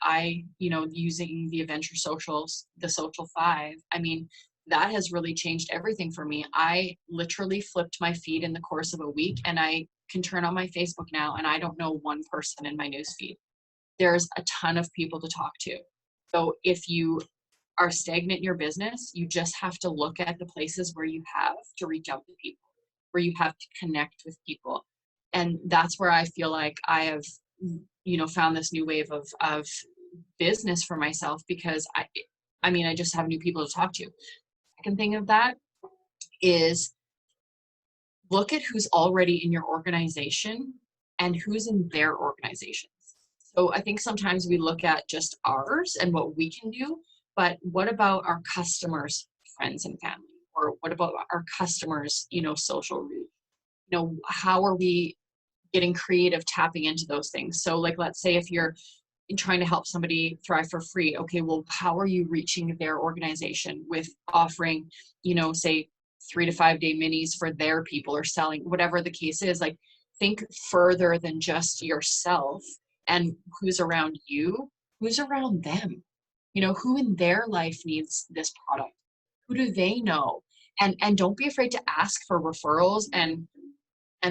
using the adventure socials, the social 5, I mean, that has really changed everything for me. I literally flipped my feed in the course of a week, and I can turn on my Facebook now and I don't know one person in my news feed. There's a ton of people to talk to. So if you are stagnant in your business, you just have to look at the places where you have to reach out to people, where you have to connect with people. And that's where I feel like I have, found this new wave of business for myself, because I mean, I just have new people to talk to. Second thing of that is look at who's already in your organization and who's in their organizations. So I think sometimes we look at just ours and what we can do, but what about our customers, friends and family? Or what about our customers, social reach? How are we getting creative, tapping into those things. So like, let's say if you're trying to help somebody thrive for free, okay, well, how are you reaching their organization with offering, say 3 to 5 day minis for their people, or selling, whatever the case is. Like, think further than just yourself and who's around you, who's around them, who in their life needs this product, who do they know, and don't be afraid to ask for referrals and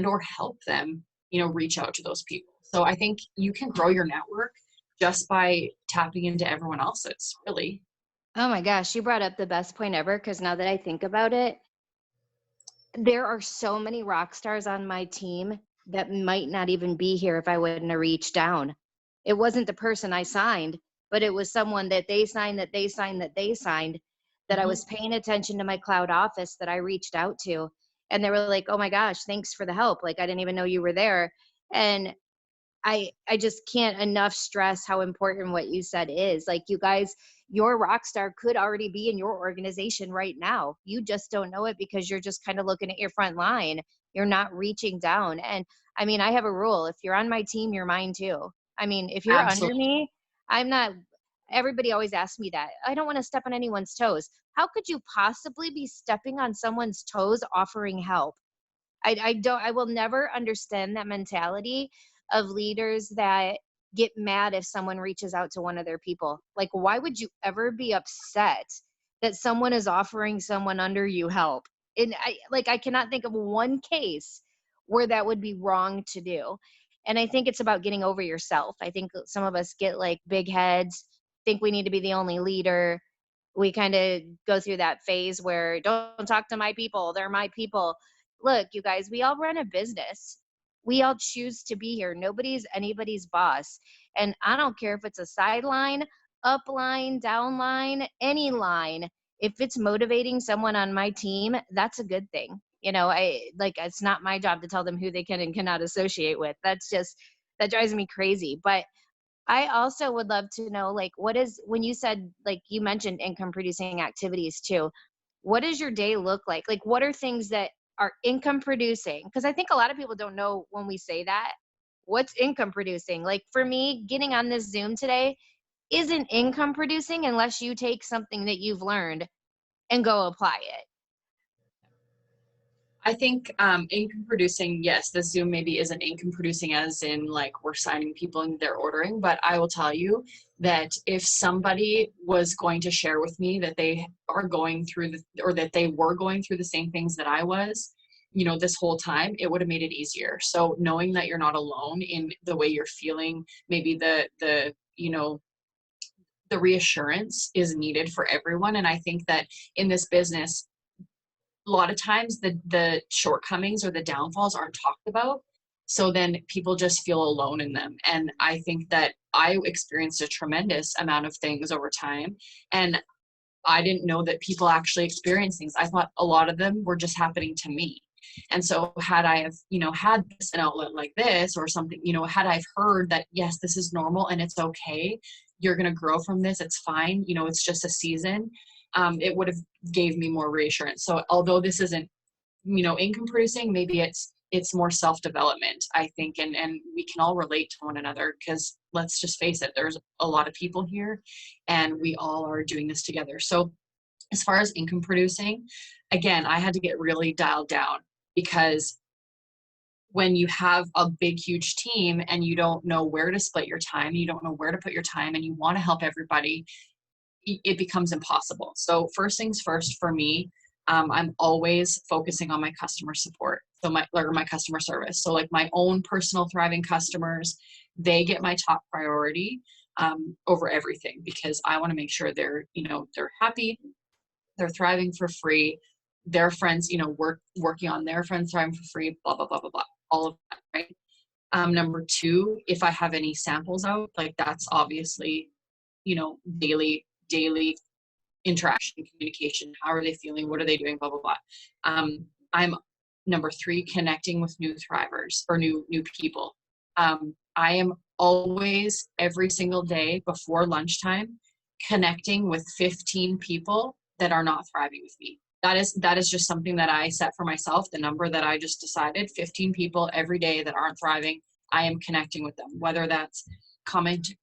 or help them, reach out to those people. So I think you can grow your network just by tapping into everyone else's, really. Oh my gosh, you brought up the best point ever, because now that I think about it, there are so many rock stars on my team that might not even be here if I wouldn't have reached down. It wasn't the person I signed, but it was someone that they signed, that they signed, that they signed, that I was paying attention to my cloud office, that I reached out to. And they were like, oh my gosh, thanks for the help. Like, I didn't even know you were there. And I just can't enough stress how important what you said is. Like, you guys, your rock star could already be in your organization right now. You just don't know it because you're just kind of looking at your front line. You're not reaching down. And I mean, I have a rule. If you're on my team, you're mine too. I mean, if you're under Absolutely. me, I'm not. Everybody always asks me that. I don't want to step on anyone's toes. How could you possibly be stepping on someone's toes offering help? I will never understand that mentality of leaders that get mad if someone reaches out to one of their people. Like, why would you ever be upset that someone is offering someone under you help? And I cannot think of one case where that would be wrong to do. And I think it's about getting over yourself. I think some of us get like big heads, think we need to be the only leader. We kind of go through that phase where don't talk to my people, they're my people. Look, you guys, we all run a business. We all choose to be here. Nobody's anybody's boss. And I don't care if it's a sideline, up line, down line, any line. If it's motivating someone on my team, that's a good thing. It's not my job to tell them who they can and cannot associate with. That drives me crazy. But I also would love to know, like, when you said, like, you mentioned income producing activities too, what does your day look like? Like, what are things that are income producing? Because I think a lot of people don't know when we say that. What's income producing? Like, for me, getting on this Zoom today isn't income producing unless you take something that you've learned and go apply it. I think income producing, yes, the Zoom maybe isn't income producing as in like we're signing people and they're ordering, but I will tell you that if somebody was going to share with me that they are going through or that they were going through the same things that I was, this whole time, it would have made it easier. So knowing that you're not alone in the way you're feeling, maybe the reassurance is needed for everyone. And I think that in this business, a lot of times the shortcomings or the downfalls aren't talked about. So then people just feel alone in them. And I think that I experienced a tremendous amount of things over time. And I didn't know that people actually experience things. I thought a lot of them were just happening to me. And so had I have, had this an outlet like this or something, had I've heard that, yes, this is normal and it's okay, you're going to grow from this, it's fine, it's just a season, it would have gave me more reassurance. So although this isn't, income producing, maybe it's more self-development, I think, and we can all relate to one another because let's just face it, there's a lot of people here and we all are doing this together. So as far as income producing, again, I had to get really dialed down because when you have a big, huge team and you don't know where to split your time, you don't know where to put your time, and you want to help everybody, it becomes impossible. So first things first for me, I'm always focusing on my customer support. So my customer service. So like my own personal thriving customers, they get my top priority over everything because I want to make sure they're happy, they're thriving for free, their friends, working on their friends thriving for free, blah, blah, blah, blah, blah, all of that, right? Number two, if I have any samples out, like that's obviously, daily interaction, communication. How are they feeling? What are they doing? Blah, blah, blah. I'm number three, connecting with new thrivers or new people. I am always every single day before lunchtime connecting with 15 people that are not thriving with me. that is just something that I set for myself, the number that I just decided, 15 people every day that aren't thriving, I am connecting with them, whether that's commenting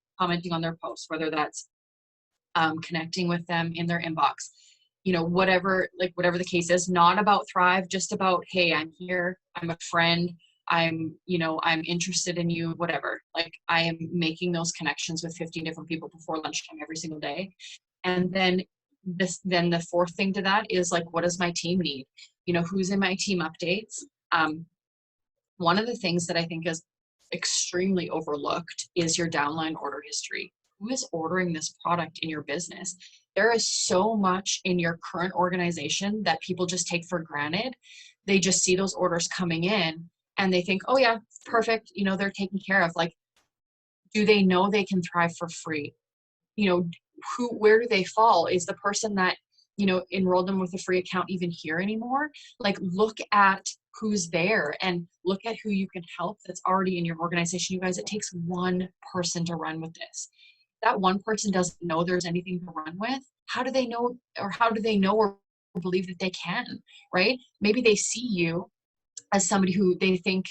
on their posts, whether that's connecting with them in their inbox, whatever the case is, not about thrive, just about, hey, I'm here, I'm a friend, I'm interested in you, whatever. Like, I am making those connections with 15 different people before lunchtime every single day. And then the fourth thing to that is, like, what does my team need? Who's in my team updates? One of the things that I think is extremely overlooked is your downline order history. Who is ordering this product in your business? There is so much in your current organization that people just take for granted. They just see those orders coming in and they think, oh yeah, perfect, they're taken care of. Like, do they know they can thrive for free? Where do they fall? Is the person that enrolled them with a free account even here anymore? Like, look at who's there and look at who you can help that's already in your organization. You guys, it takes one person to run with this. That one person doesn't know there's anything to run with. How do they know or believe that they can, right? Maybe they see you as somebody who they think,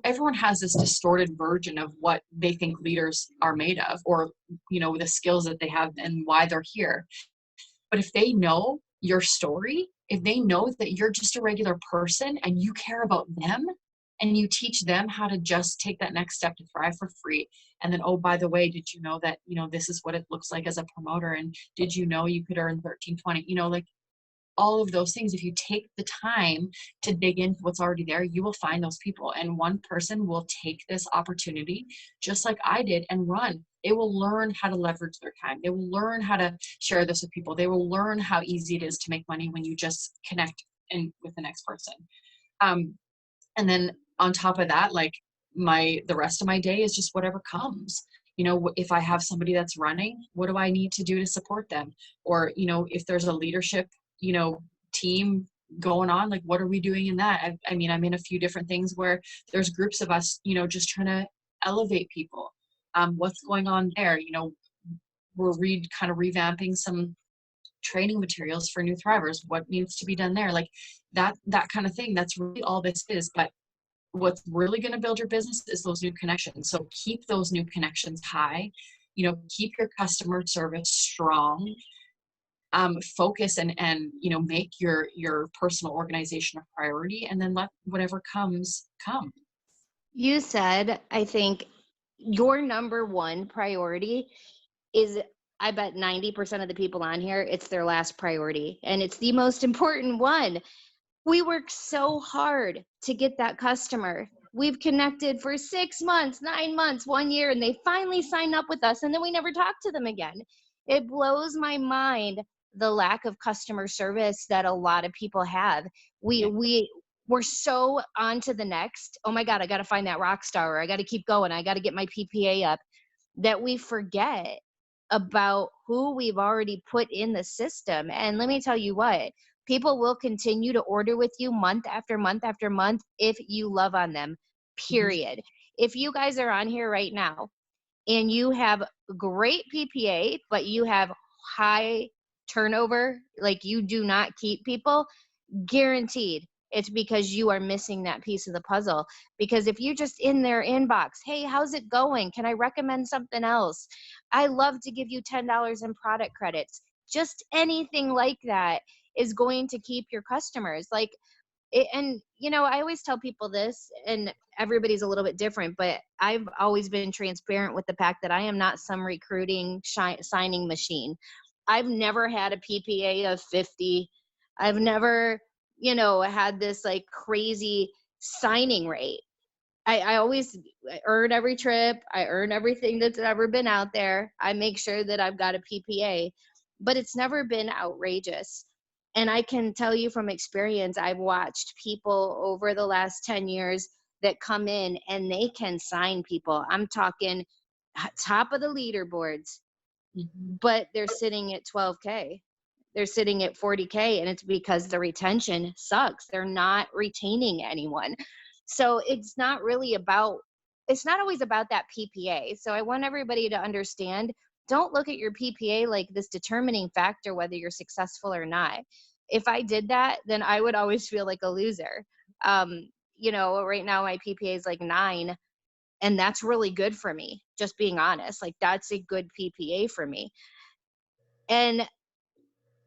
everyone has this distorted version of what they think leaders are made of, or, the skills that they have and why they're here. But if they know your story, if they know that you're just a regular person and you care about them and you teach them how to just take that next step to thrive for free. And then, oh, by the way, did you know that, this is what it looks like as a promoter? And did you know you could earn 1320? Like, all of those things, if you take the time to dig into what's already there, you will find those people. And one person will take this opportunity, just like I did, and run. They will learn how to leverage their time. They will learn how to share this with people. They will learn how easy it is to make money when you just connect with the next person. And then on top of that, like, the rest of my day is just whatever comes. If I have somebody that's running, what do I need to do to support them? Or, if there's a leadership team going on, like, what are we doing in that? I mean, I'm in a few different things where there's groups of us, just trying to elevate people. What's going on there? We're kind of revamping some training materials for new thrivers. What needs to be done there? Like, that kind of thing. That's really all this is. But what's really going to build your business is those new connections. So keep those new connections high, keep your customer service strong. Focus and make your personal organization a priority, and then let whatever comes come. You said, I think your number one priority is, I bet 90% of the people on here, it's their last priority, and it's the most important one. We work so hard to get that customer. We've connected for 6 months, 9 months, 1 year, and they finally sign up with us, and then we never talk to them again. It blows my mind, the lack of customer service that a lot of people have. We're so on to the next. Oh my God, I got to find that rock star, or I got to keep going. I got to get my PPA up, that we forget about who we've already put in the system. And let me tell you what, people will continue to order with you month after month after month if you love on them, period. If you guys are on here right now and you have great PPA, but you have high turnover, like you do not keep people, guaranteed it's because you are missing that piece of the puzzle. Because if you're just in their inbox, hey, how's it going? Can I recommend something else? I love to give you $10 in product credits. Just anything like that is going to keep your customers. Like, and I always tell people this, and everybody's a little bit different, but I've always been transparent with the fact that I am not some recruiting signing machine. I've never had a PPA of 50. I've never, had this like crazy signing rate. I always earn every trip. I earn everything that's ever been out there. I make sure that I've got a PPA, but it's never been outrageous. And I can tell you from experience, I've watched people over the last 10 years that come in and they can sign people. I'm talking top of the leaderboards, but they're sitting at 12K. They're sitting at 40K, and it's because the retention sucks. They're not retaining anyone. So it's not always about that PPA. So I want everybody to understand, don't look at your PPA like this determining factor whether you're successful or not. if I did that, then I would always feel like a loser. Right now my PPA is like 9, and that's really good for me. Just being honest, like that's a good PPA for me. And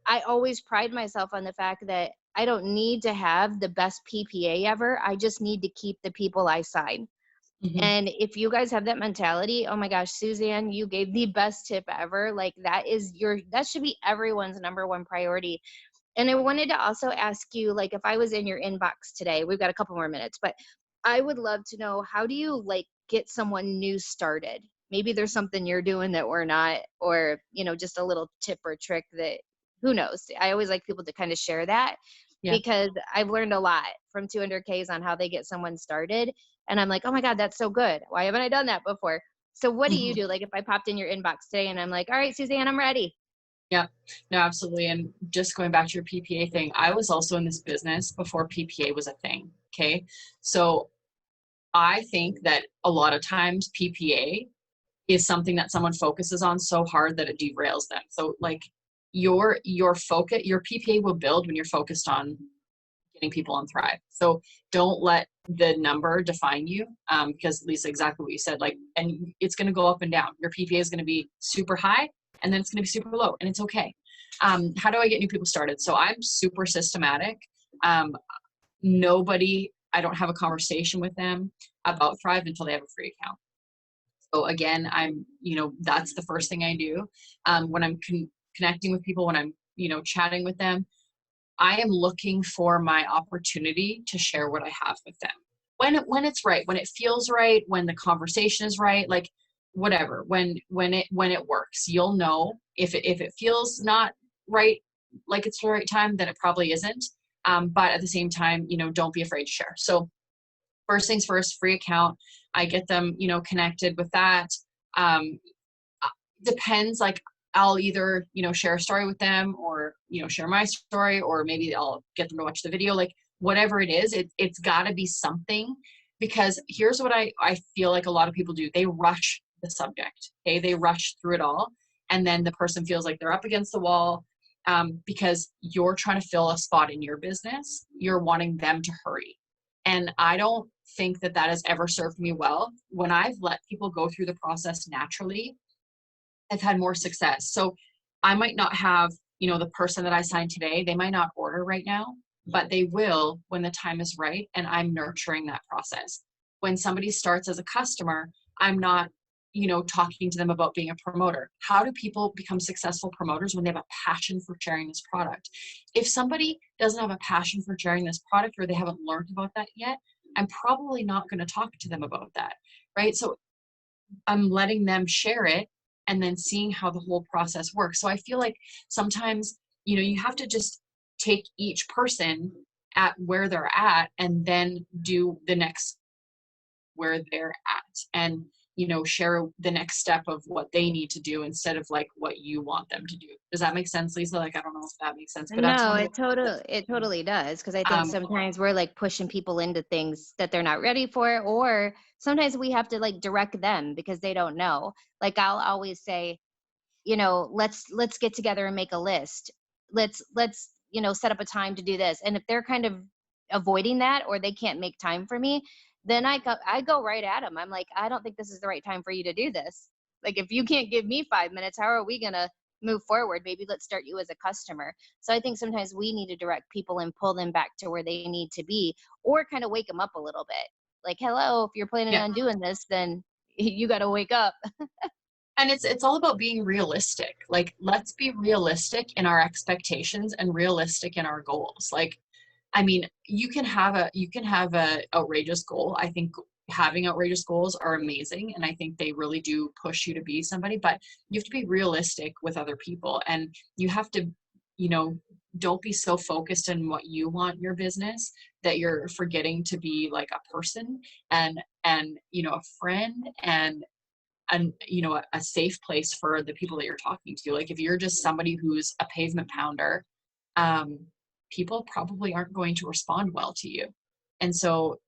I always pride myself on the fact that I don't need to have the best PPA ever. I just need to keep the people I sign. Mhm. And if you guys have that mentality, oh my gosh, Suzanne, you gave the best tip ever. Like that should be everyone's number one priority. And I wanted to also ask you, like, if I was in your inbox today, we've got a couple more minutes, but I would love to know, how do you like get someone new started? Maybe there's something you're doing that we're not, or, just a little tip or trick that, who knows? I always like people to kind of share that, Yeah. because I've learned a lot from 200Ks on how they get someone started. And I'm like, oh my God, that's so good. Why haven't I done that before? So what do you Mhm. do? Like if I popped in your inbox today and I'm like, all right, Suzanne, I'm ready. Yeah, no, absolutely. And just going back to your PPA thing, I was also in this business before PPA was a thing. Okay. So I think that a lot of times PPA is something that someone focuses on so hard that it derails them. So like your focus, your PPA will build when you're focused on getting people on Thrive. So don't let the number define you, because Lisa, exactly what you said, like, and it's going to go up and down. Your PPA is going to be super high and then it's going to be super low, and it's okay. How do I get new people started? So I'm super systematic. I don't have a conversation with them about Thrive until they have a free account. So again, that's the first thing I do. When I'm connecting with people, when I'm, chatting with them, I am looking for my opportunity to share what I have with them. When it's right, when it feels right, when the conversation is right, like whatever, when it works, you'll know if it feels not right, like it's the right time, then it probably isn't. But at the same time, don't be afraid to share. So first things first, free account. I get them, connected with that. Um, Depends, like I'll either, share a story with them, or, share my story, or maybe I'll get them to watch the video, like whatever it is, it's gotta be something. Because here's what I feel like a lot of people do. They rush the subject. Okay. They rush through it all. And then the person feels like they're up against the wall, because you're trying to fill a spot in your business. You're wanting them to hurry. And I don't think that has ever served me well. When I've let people go through the process naturally, I've had more success. So I might not have, the person that I signed today, they might not order right now, but they will when the time is right. And I'm nurturing that process. When somebody starts as a customer, I'm not, talking to them about being a promoter. How do people become successful promoters? When they have a passion for sharing this product. If somebody doesn't have a passion for sharing this product, or they haven't learned about that yet, I'm probably not going to talk to them about that. Right. So I'm letting them share it and then seeing how the whole process works. So I feel like sometimes, you have to just take each person at where they're at and then do the next where they're at, and, share the next step of what they need to do instead of like what you want them to do. Does that make sense, Lisa? Like, I don't know if that makes sense, but that's No, one of it totally does, because I think um, sometimes we're like pushing people into things that they're not ready for, or sometimes we have to like direct them because they don't know. Like I'll always say, let's get together and make a list. Let's set up a time to do this. And if they're kind of avoiding that, or they can't make time for me, then I go right at them. I'm like, I don't think this is the right time for you to do this. Like if you can't give me 5 minutes, how are we gonna move forward? Maybe let's start you as a customer. So I think sometimes we need to direct people and pull them back to where they need to be, or kind of wake them up a little bit. Like, hello, if you're planning yeah. on doing this, then you got to wake up. And it's all about being realistic. Like, let's be realistic in our expectations and realistic in our goals. Like, I mean, you can have a outrageous goal. I think having outrageous goals are amazing, and I think they really do push you to be somebody, but you have to be realistic with other people, and you have to, you know, don't be so focused on what you want in your business that you're forgetting to be like a person, and a friend, and a safe place for the people that you're talking to. Like if you're just somebody who's a pavement pounder, um, people probably aren't going to respond well to you. And so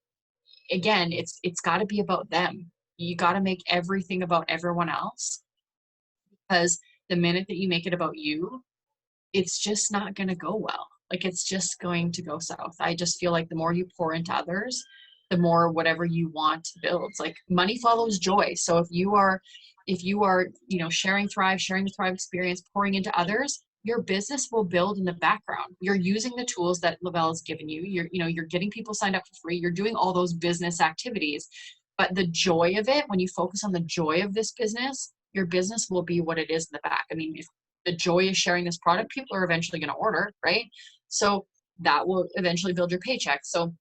again, it's got to be about them. You got to make everything about everyone else, because the minute that you make it about you, it's just not going to go well. like it's just going to go south. I just feel like the more you pour into others, the more whatever you want builds. Like money follows joy. So if you are, you know, sharing the Thrive experience, pouring into others, your business will build in the background. You're using the tools that Lavelle has given you. You're getting people signed up for free. You're doing all those business activities. But the joy of it, when you focus on the joy of this business, your business will be what it is in the back. I mean, if the joy is sharing this product, people are eventually going to order, right? So that will eventually build your paycheck. So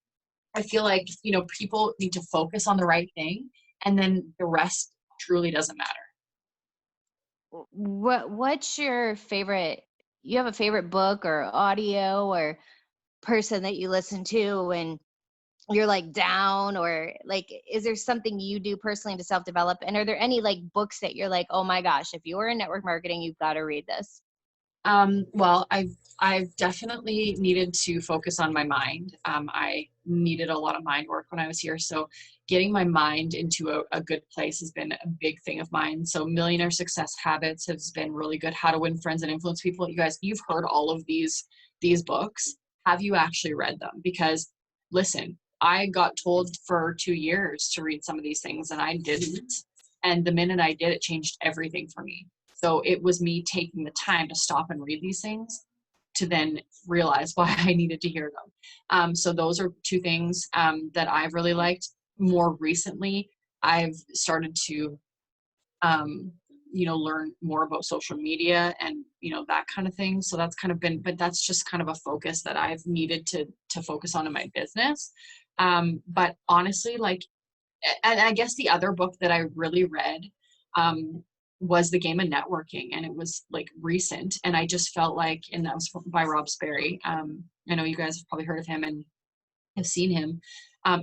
I feel like, you know, people need to focus on the right thing, and then the rest truly doesn't matter. What's your favorite? You have a favorite book or audio or person that you listen to when you're like down, or like is there something you do personally to self-develop, and are there any like books that you're like, oh my gosh, if you were in network marketing you've got to read this? Well, I've definitely needed to focus on my mind. I needed a lot of mind work when I was here. So getting my mind into a good place has been a big thing of mine. So Millionaire Success Habits has been really good. How to Win Friends and Influence People. You guys, you've heard all of these books. Have you actually read them? Because listen, I got told for 2 years to read some of these things and I didn't. And the minute I did, it changed everything for me. So it was me taking the time to stop and read these things to then realize why I needed to hear them. So those are two things that I've really liked. More recently, I've started to, learn more about social media and, that kind of thing. So that's kind of been, but that's just kind of a focus that I've needed to focus on in my business. But honestly, like, and I guess the other book that I really read um, was The Game of Networking, and it was like recent, and I just felt like, and that was by Rob Sperry. I know you guys have probably heard of him and have seen him.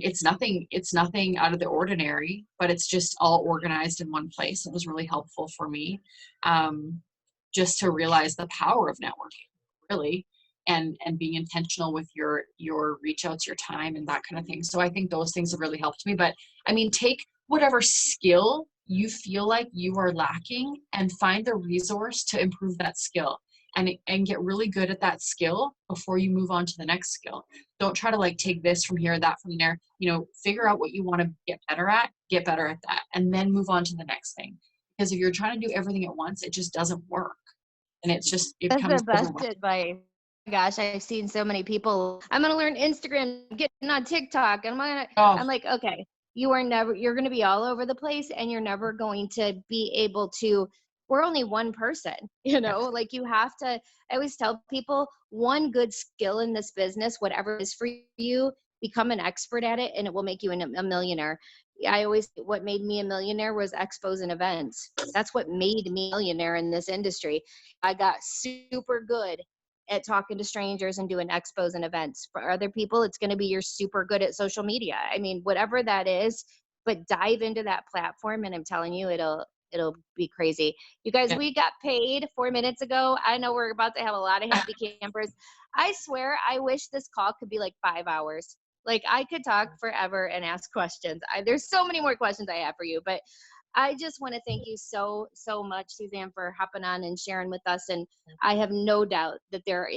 It's nothing out of the ordinary, but it's just all organized in one place. It was really helpful for me, just to realize the power of networking, really, and being intentional with your reach outs, your time, and that kind of thing. So I think those things have really helped me. But I mean, take whatever skill you feel like you are lacking and find the resource to improve that skill, and get really good at that skill before you move on to the next skill. Don't try to like take this from here, that from there. Figure out what you want to get better at that, and then move on to the next thing. Because if you're trying to do everything at once, it just doesn't work. And it That's becomes the best overwhelming. advice. Gosh, I've seen so many people. I'm gonna learn Instagram, getting on TikTok, and Oh, I'm like, okay, you're gonna be all over the place, and you're never going to be able to. We're only one person, yeah, like you have to. I always tell people one good skill in this business, whatever it is for you, become an expert at it, and it will make you a millionaire. I always, what made me a millionaire was expos and events. That's what made me a millionaire in this industry. I got super good at talking to strangers and doing expos and events. For other people, it's going to be you're super good at social media. I mean, whatever that is, but dive into that platform, and I'm telling you, it'll be crazy. You guys, yeah. we got paid 4 minutes ago. I know we're about to have a lot of happy campers. I swear, I wish this call could be like 5 hours. Like I could talk forever and ask questions. There's so many more questions I have for you, but I just want to thank you so, so much, Suzanne, for hopping on and sharing with us. And I have no doubt that there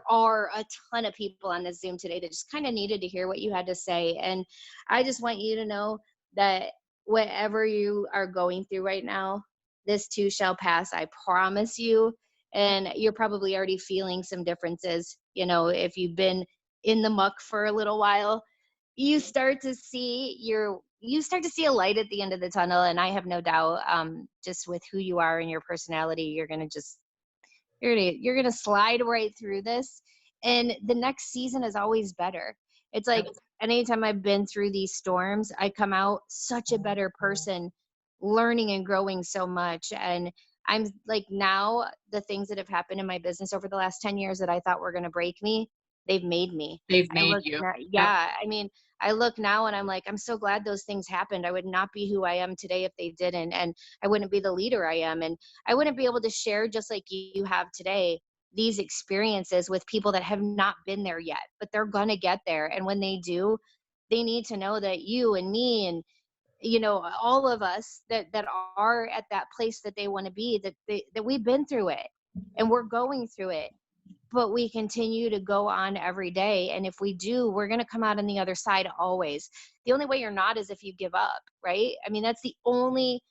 are a ton of people on this Zoom today that just kind of needed to hear what you had to say. And I just want you to know that whatever you are going through right now, this too shall pass. I promise you. And you're probably already feeling some differences. If you've been in the muck for a little while, you start to see a light at the end of the tunnel. And I have no doubt, just with who you are and your personality, you're gonna slide right through this, and the next season is always better. It's like anytime I've been through these storms, I come out such a better person, learning and growing so much. And I'm like, now the things that have happened in my business over the last 10 years that I thought were going to break me, they've made me. They've I made look you. now, Yep. yeah, I mean, I look now and I'm like, I'm so glad those things happened. I would not be who I am today if they didn't, and I wouldn't be the leader I am, and I wouldn't be able to share, just like you have today, these experiences with people that have not been there yet, but they're going to get there. And when they do, they need to know that you and me and all of us that are at that place that they want to be, that we've been through it and we're going through it, but we continue to go on every day. And if we do, we're going to come out on the other side always. The only way you're not is if you give up, right? I mean, that's the only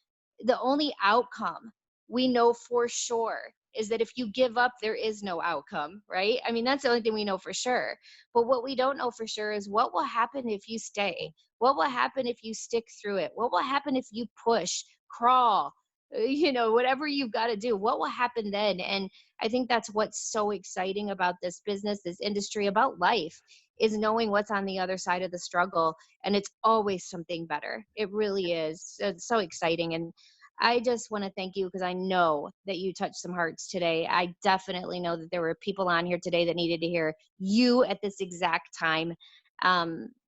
outcome we know for sure is that if you give up, there is no outcome, right? I mean, that's the only thing we know for sure. But what we don't know for sure is what will happen if you stay? What will happen if you stick through it? What will happen if you push, crawl, whatever you've got to do? What will happen then? And I think that's what's so exciting about this business, this industry, about life, is knowing what's on the other side of the struggle. And it's always something better. It really is. It's so exciting. And I just want to thank you because I know that you touched some hearts today. I definitely know that there were people on here today that needed to hear you at this exact time.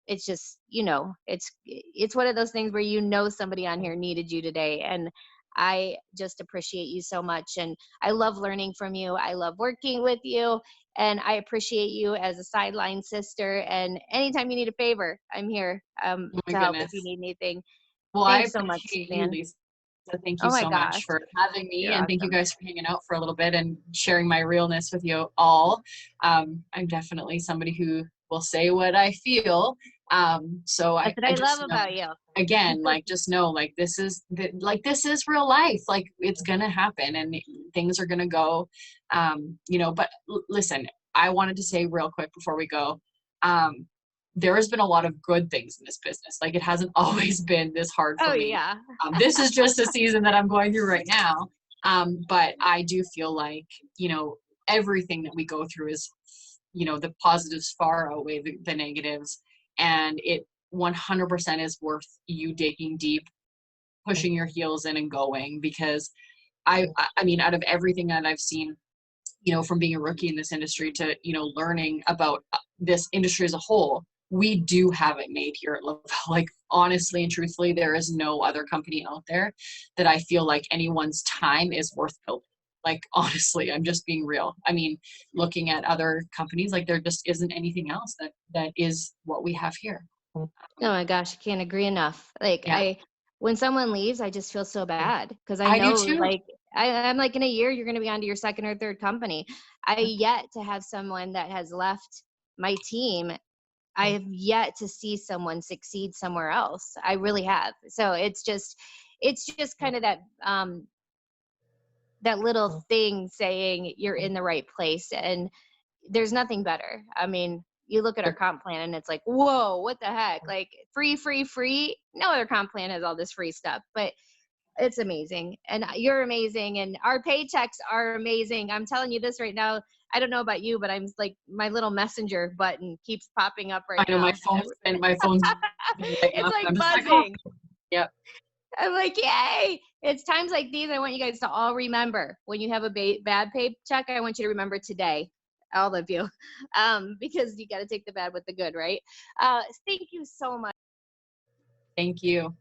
It's just, it's one of those things where somebody on here needed you today. And I just appreciate you so much. And I love learning from you. I love working with you. And I appreciate you as a sideline sister. And anytime you need a favor, I'm here Oh my to help if goodness. you need anything. Well, I Thanks so much, appreciate you, Suzanne. Lisa. Thank you Oh my so much gosh. for having me, You're and thank you awesome. guys for hanging out for a little bit and sharing my realness with you all. I'm definitely somebody who will say what I feel. So That's what I I love just know, about you. again, like, just know, like, this is real life. Like, it's gonna happen, and things are gonna go. But listen, I wanted to say real quick before we go. There has been a lot of good things in this business. Like, it hasn't always been this hard for Oh me. yeah. This is just a season that I'm going through right now. But I do feel like, everything that we go through is, the positives far outweigh the negatives. And it 100% is worth you digging deep, pushing your heels in and going, because I mean, out of everything that I've seen, from being a rookie in this industry to, learning about this industry as a whole, we do have it made here at Laval. Like, honestly and truthfully, there is no other company out there that I feel like anyone's time is worth building. Like, honestly, I'm just being real. I mean, looking at other companies, like, there just isn't anything else that is what we have here. Oh my gosh, I can't agree enough. Like Yeah, when someone leaves, I just feel so bad because I I do know, too. like, I'm like, in a year, you're going to be on to your second or third company. I yet to have someone that has left my team. I have yet to see someone succeed somewhere else. I really have. So it's just kind of that little thing saying you're in the right place, and there's nothing better. I mean, you look at our comp plan and it's like, whoa, what the heck? Like, free, free, free. No other comp plan has all this free stuff, but it's amazing. And you're amazing. And our paychecks are amazing. I'm telling you this right now. I don't know about you, but I'm like, my little messenger button keeps popping up I right know now. my phone's lighting It's up, and like I'm just like, oh, buzzing. yep. I'm like, yay. It's times like these I want you guys to all remember. When you have a bad paycheck, I want you to remember today, all of you, because you got to take the bad with the good, right? Thank you so much. Thank you.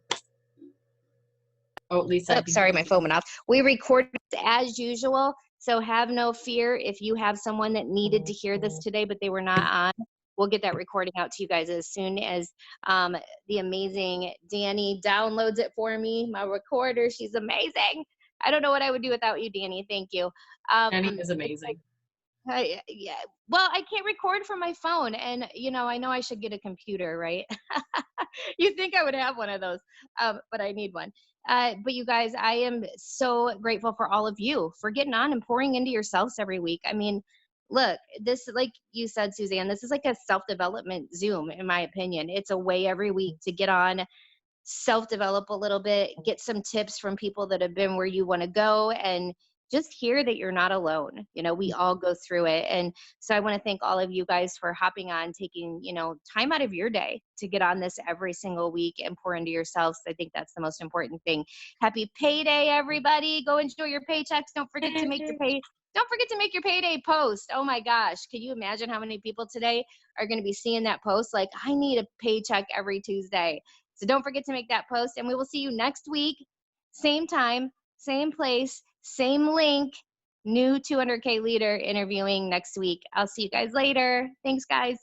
Oh, Lisa, I Oh, think sorry, my phone went off. We recorded as usual, so have no fear if you have someone that needed to hear this today, but they were not on. We'll get that recording out to you guys as soon as the amazing Danny downloads it for me, my recorder. She's amazing. I don't know what I would do without you, Danny. Thank you. Jenny is amazing. Yeah. Well, I can't record from my phone, and I know I should get a computer, right? You think I would have one of those, but I need one. But you guys, I am so grateful for all of you for getting on and pouring into yourselves every week. I mean, look, this, like you said, Suzanne, this is like a self-development Zoom, in my opinion. It's a way every week to get on, self-develop a little bit, get some tips from people that have been where you want to go, and just hear that you're not alone. We all go through it. And so I want to thank all of you guys for hopping on, taking, time out of your day to get on this every single week and pour into yourselves. I think that's the most important thing. Happy payday, everybody. Go enjoy your paychecks. Don't forget to make your payday post. Oh my gosh. Can you imagine how many people today are going to be seeing that post? Like, I need a paycheck every Tuesday. So don't forget to make that post, and we will see you next week. Same time, same place, same link. New 200K leader interviewing next week. I'll see you guys later. Thanks, guys.